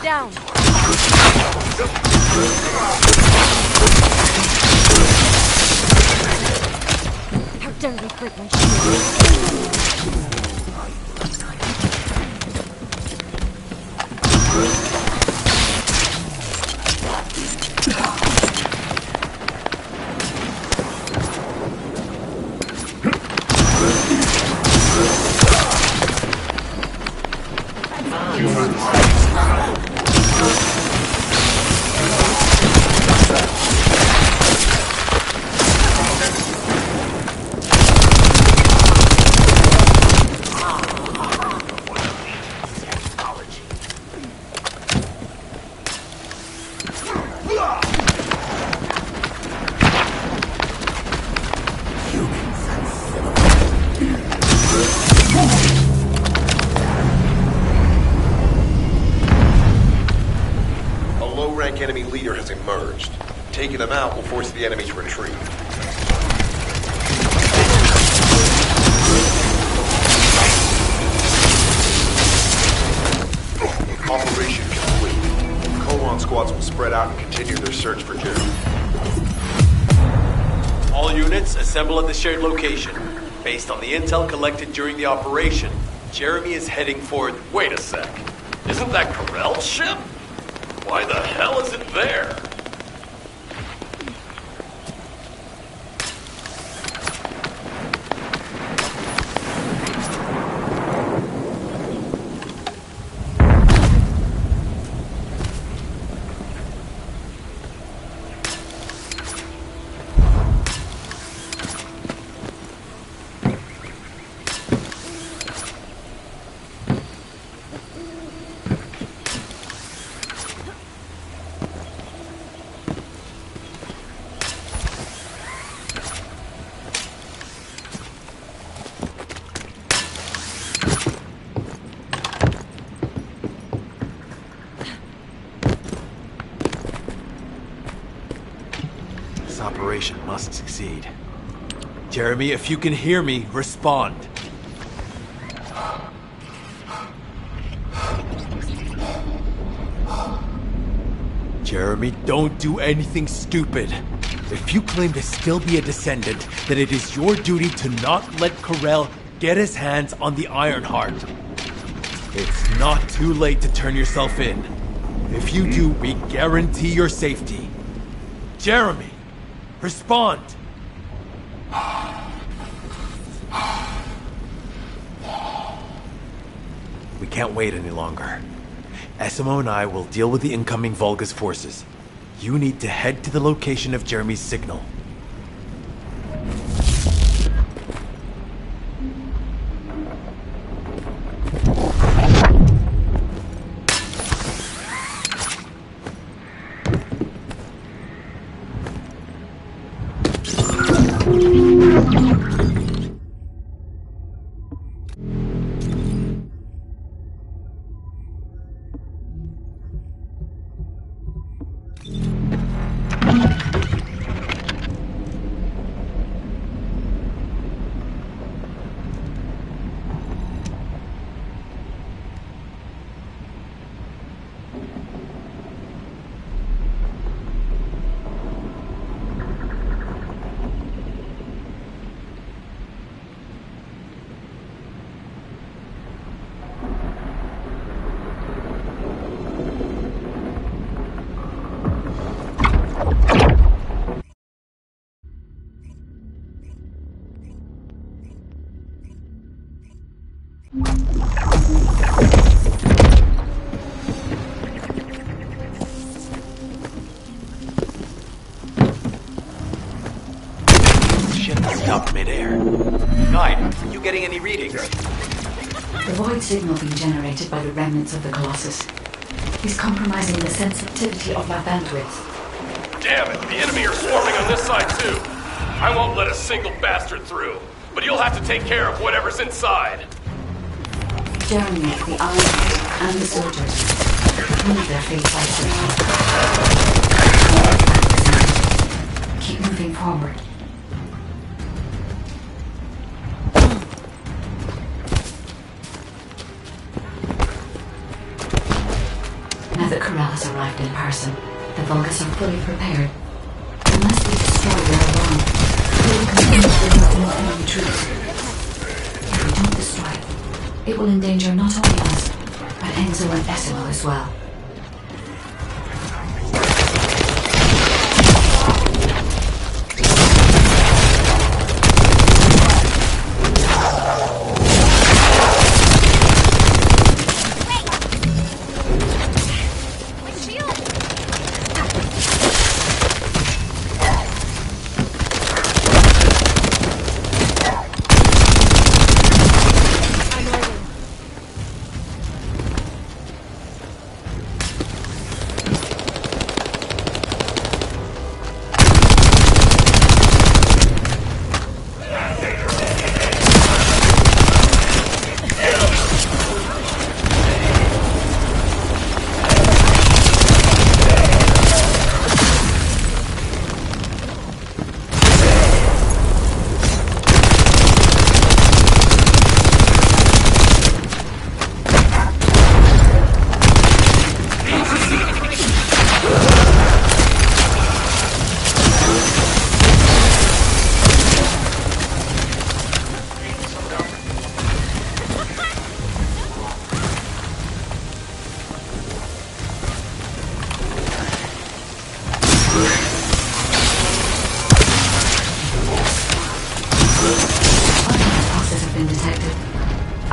down. How dare they break my shield? has emerged. Taking them out will force the enemy to retreat. Operation complete. Colon squads will spread out and continue their search for Jeremy. All units assemble at the shared location. Based on the intel collected during the operation, Jeremy is heading for... Wait a sec. Isn't that Corell's ship? Why the hell is it there? Operation must succeed. Jeremy, if you can hear me, respond. Jeremy, don't do anything stupid. If you claim to still be a Descendant, then it is your duty to not let Corell get his hands on the Ironheart. It's not too late to turn yourself in. If you do, we guarantee your safety. Jeremy! Respond! We can't wait any longer. Esimo and I will deal with the incoming Vulgus forces. You need to head to the location of Jeremy's signal. Getting any readings? The void signal being generated by the remnants of the Colossus. He's compromising the sensitivity of our bandwidth. Damn it, the enemy are swarming on this side too. I won't let a single bastard through, but you'll have to take care of whatever's inside. Jeremy, the Ironheart, and the soldiers move their fate by signal. Keep moving forward. Now that Corell has arrived in person, the Vulgus are fully prepared. Unless we destroy their alarm, they will continue to remove enemy troops. If we don't destroy it, it will endanger not only us, but Enzo and Esimo as well.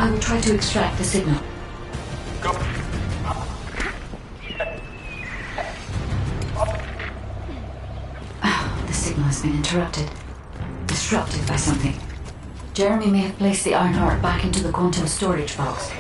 I will try to extract the signal. Go. The signal has been interrupted. Disrupted by something. Jeremy may have placed the Ironheart back into the quantum storage box.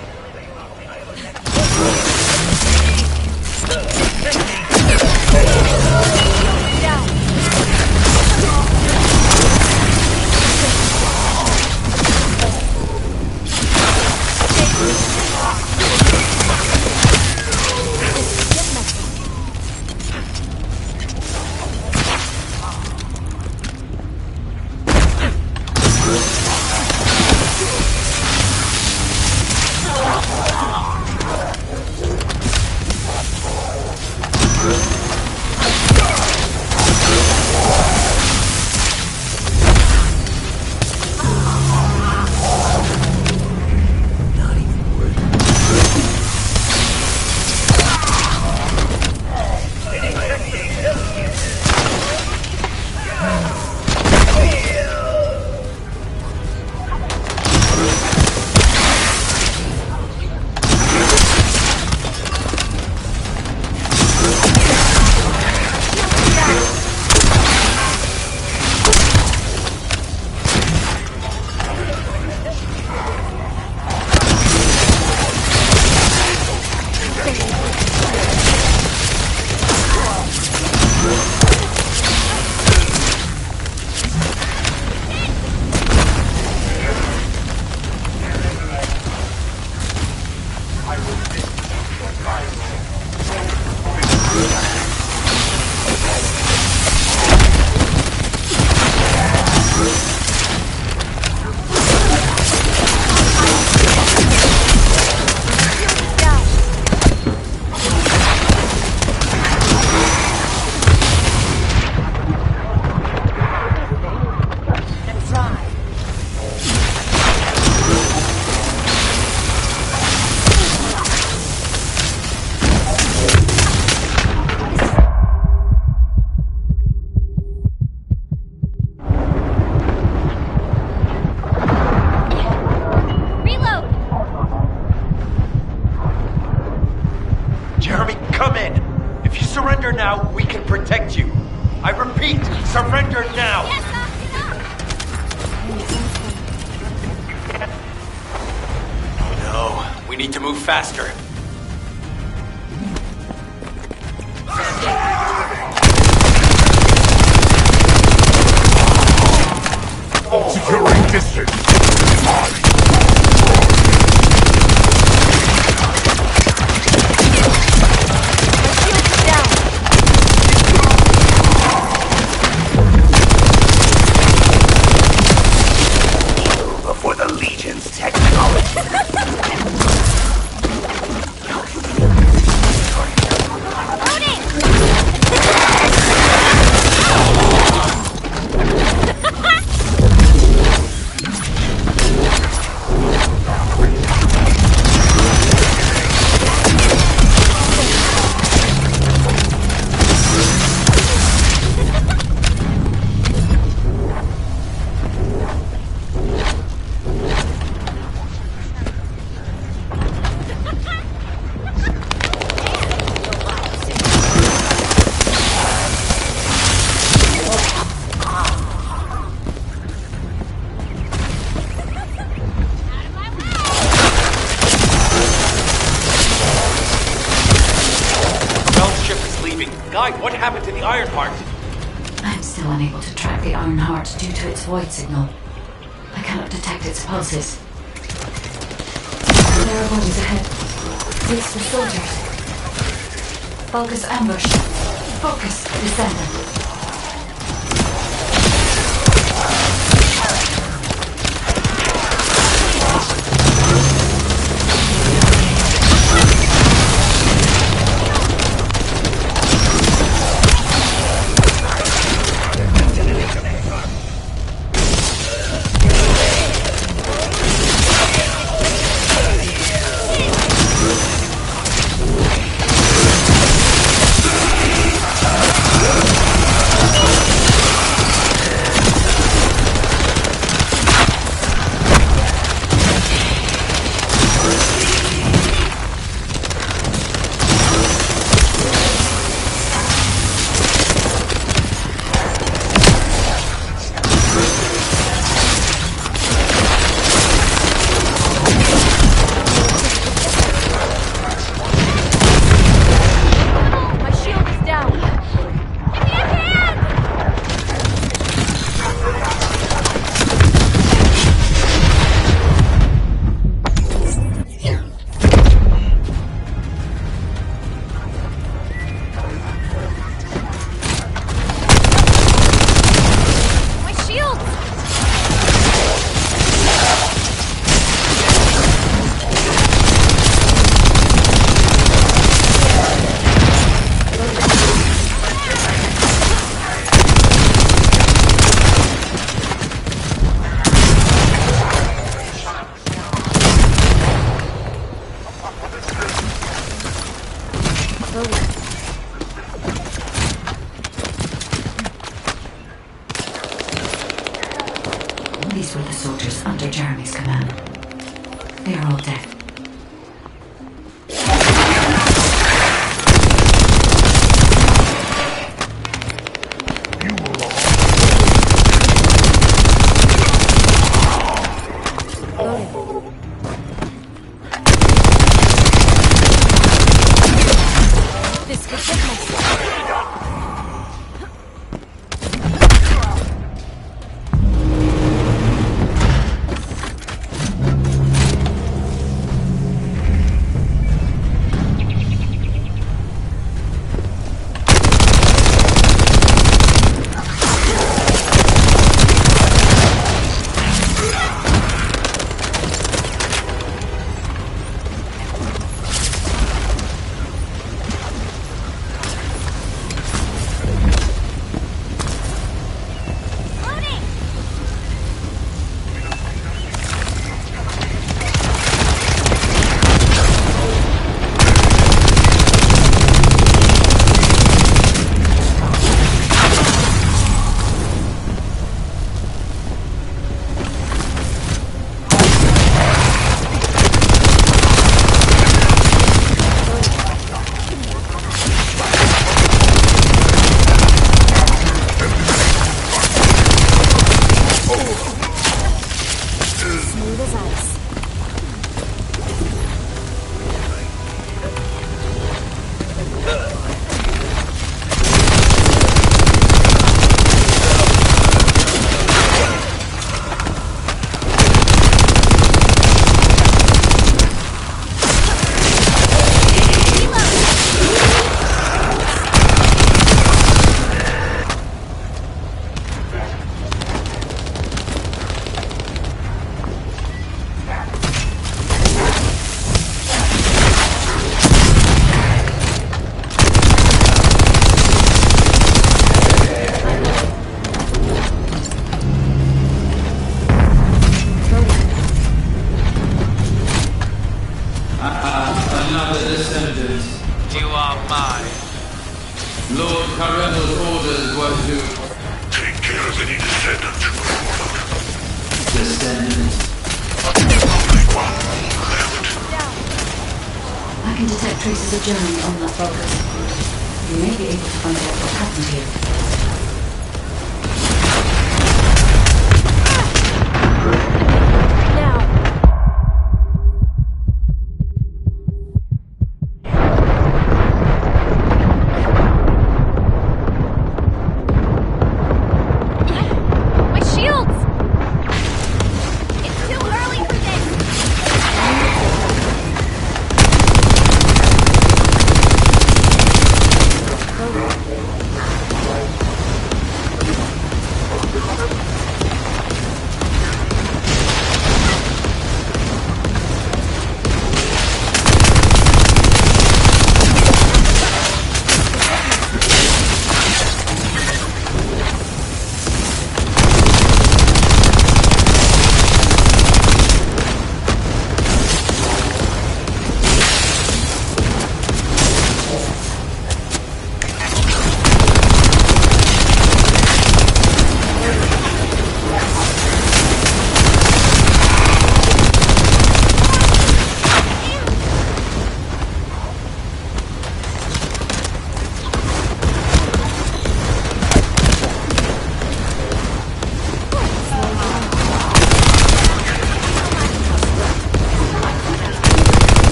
Faster. Securing distance. Before the Legion's technology. What happened to the Ironheart? I'm still unable to track the Ironheart due to its void signal. I cannot detect its pulses. There are bodies ahead. It's the soldiers. Vulgus ambush. Focus, Descendant. These were the soldiers under Jeremy's command. They are all dead. This could take myself. Another descendant. You are mine. Lord Carendel's orders were to take care of any descendant. Descendant. Only one left. I can detect traces of Jeremy on that Vulgus. You may be able to find out what happened here.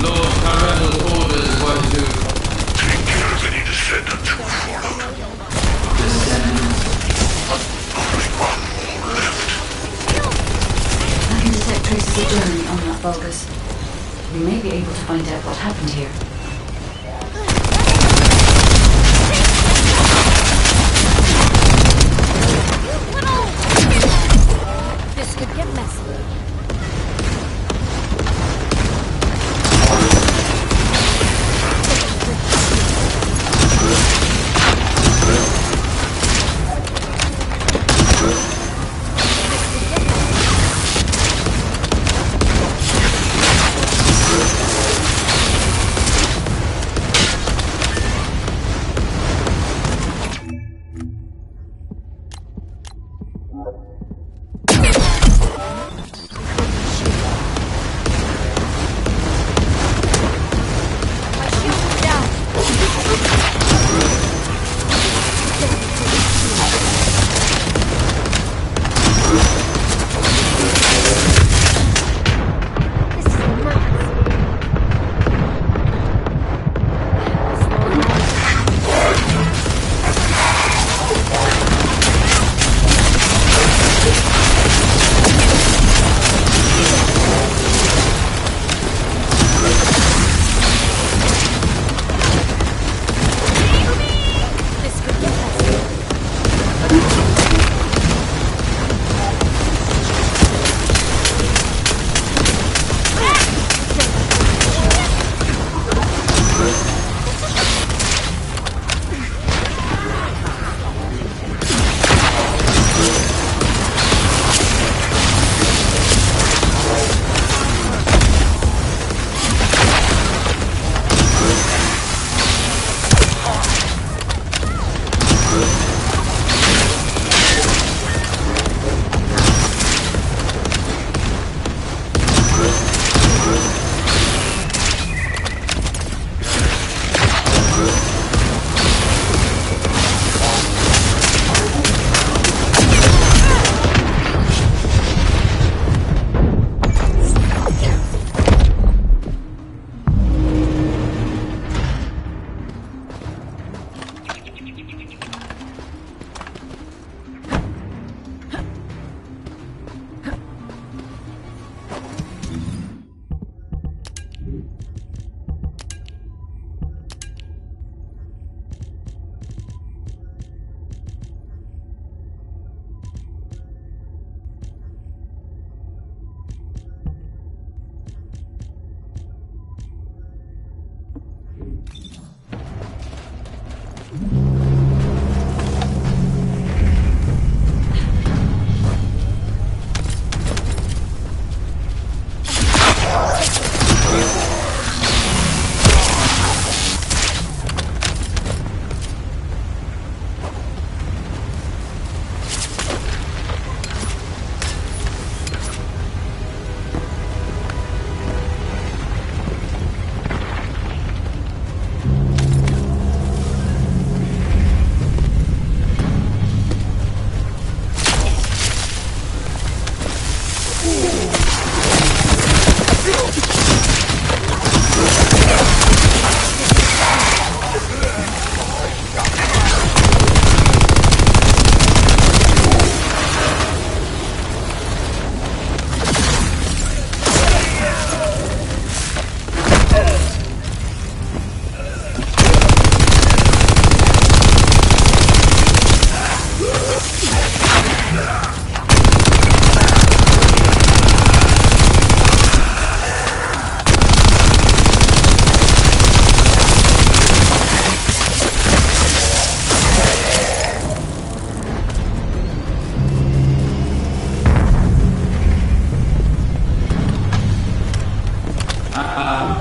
Lord Carendel's orders were to take care of any descendants who followed. Descendant. Only one more left. I can detect traces of Germany on that Vulgus. We may be able to find out what happened here. This could get messy.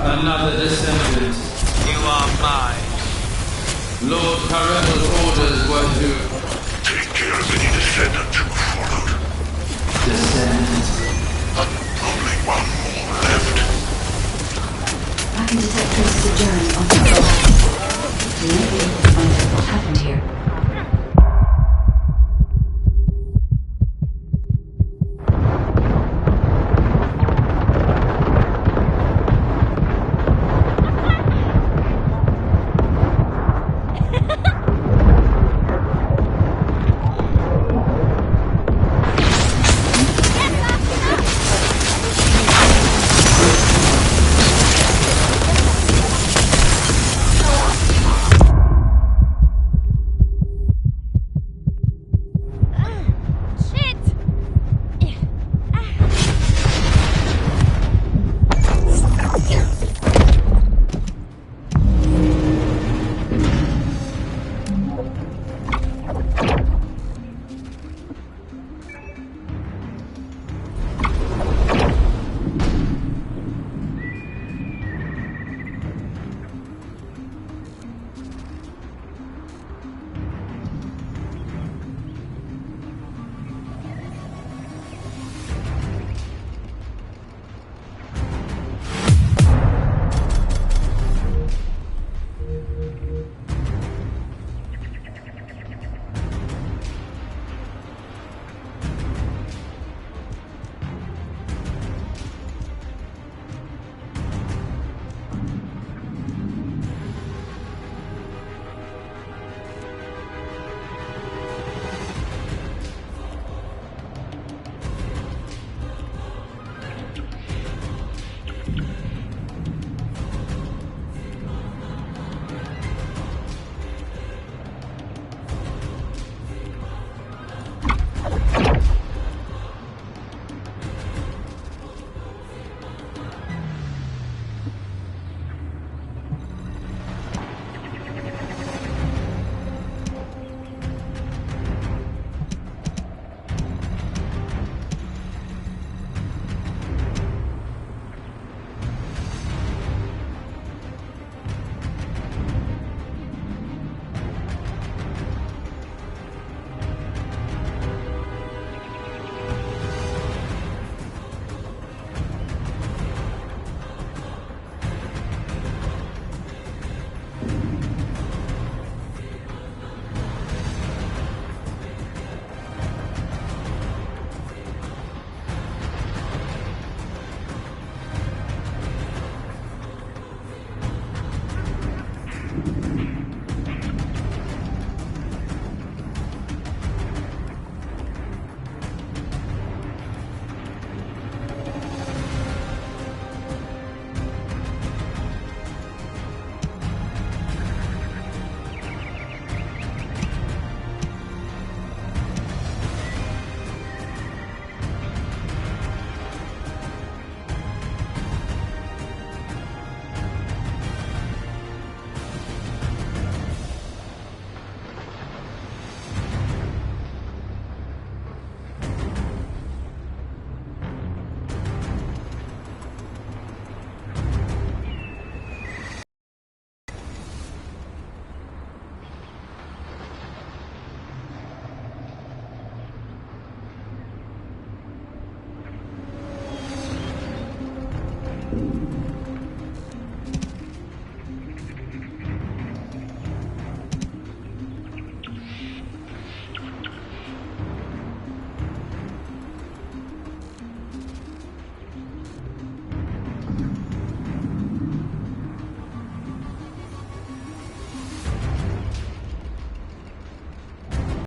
Another descendant. You are mine. Lord Carendel's orders were to take care of any descendants who followed. Descendant. Only one more left. I can detect traces of Jaren on the floor. We may be able to find out what happened here.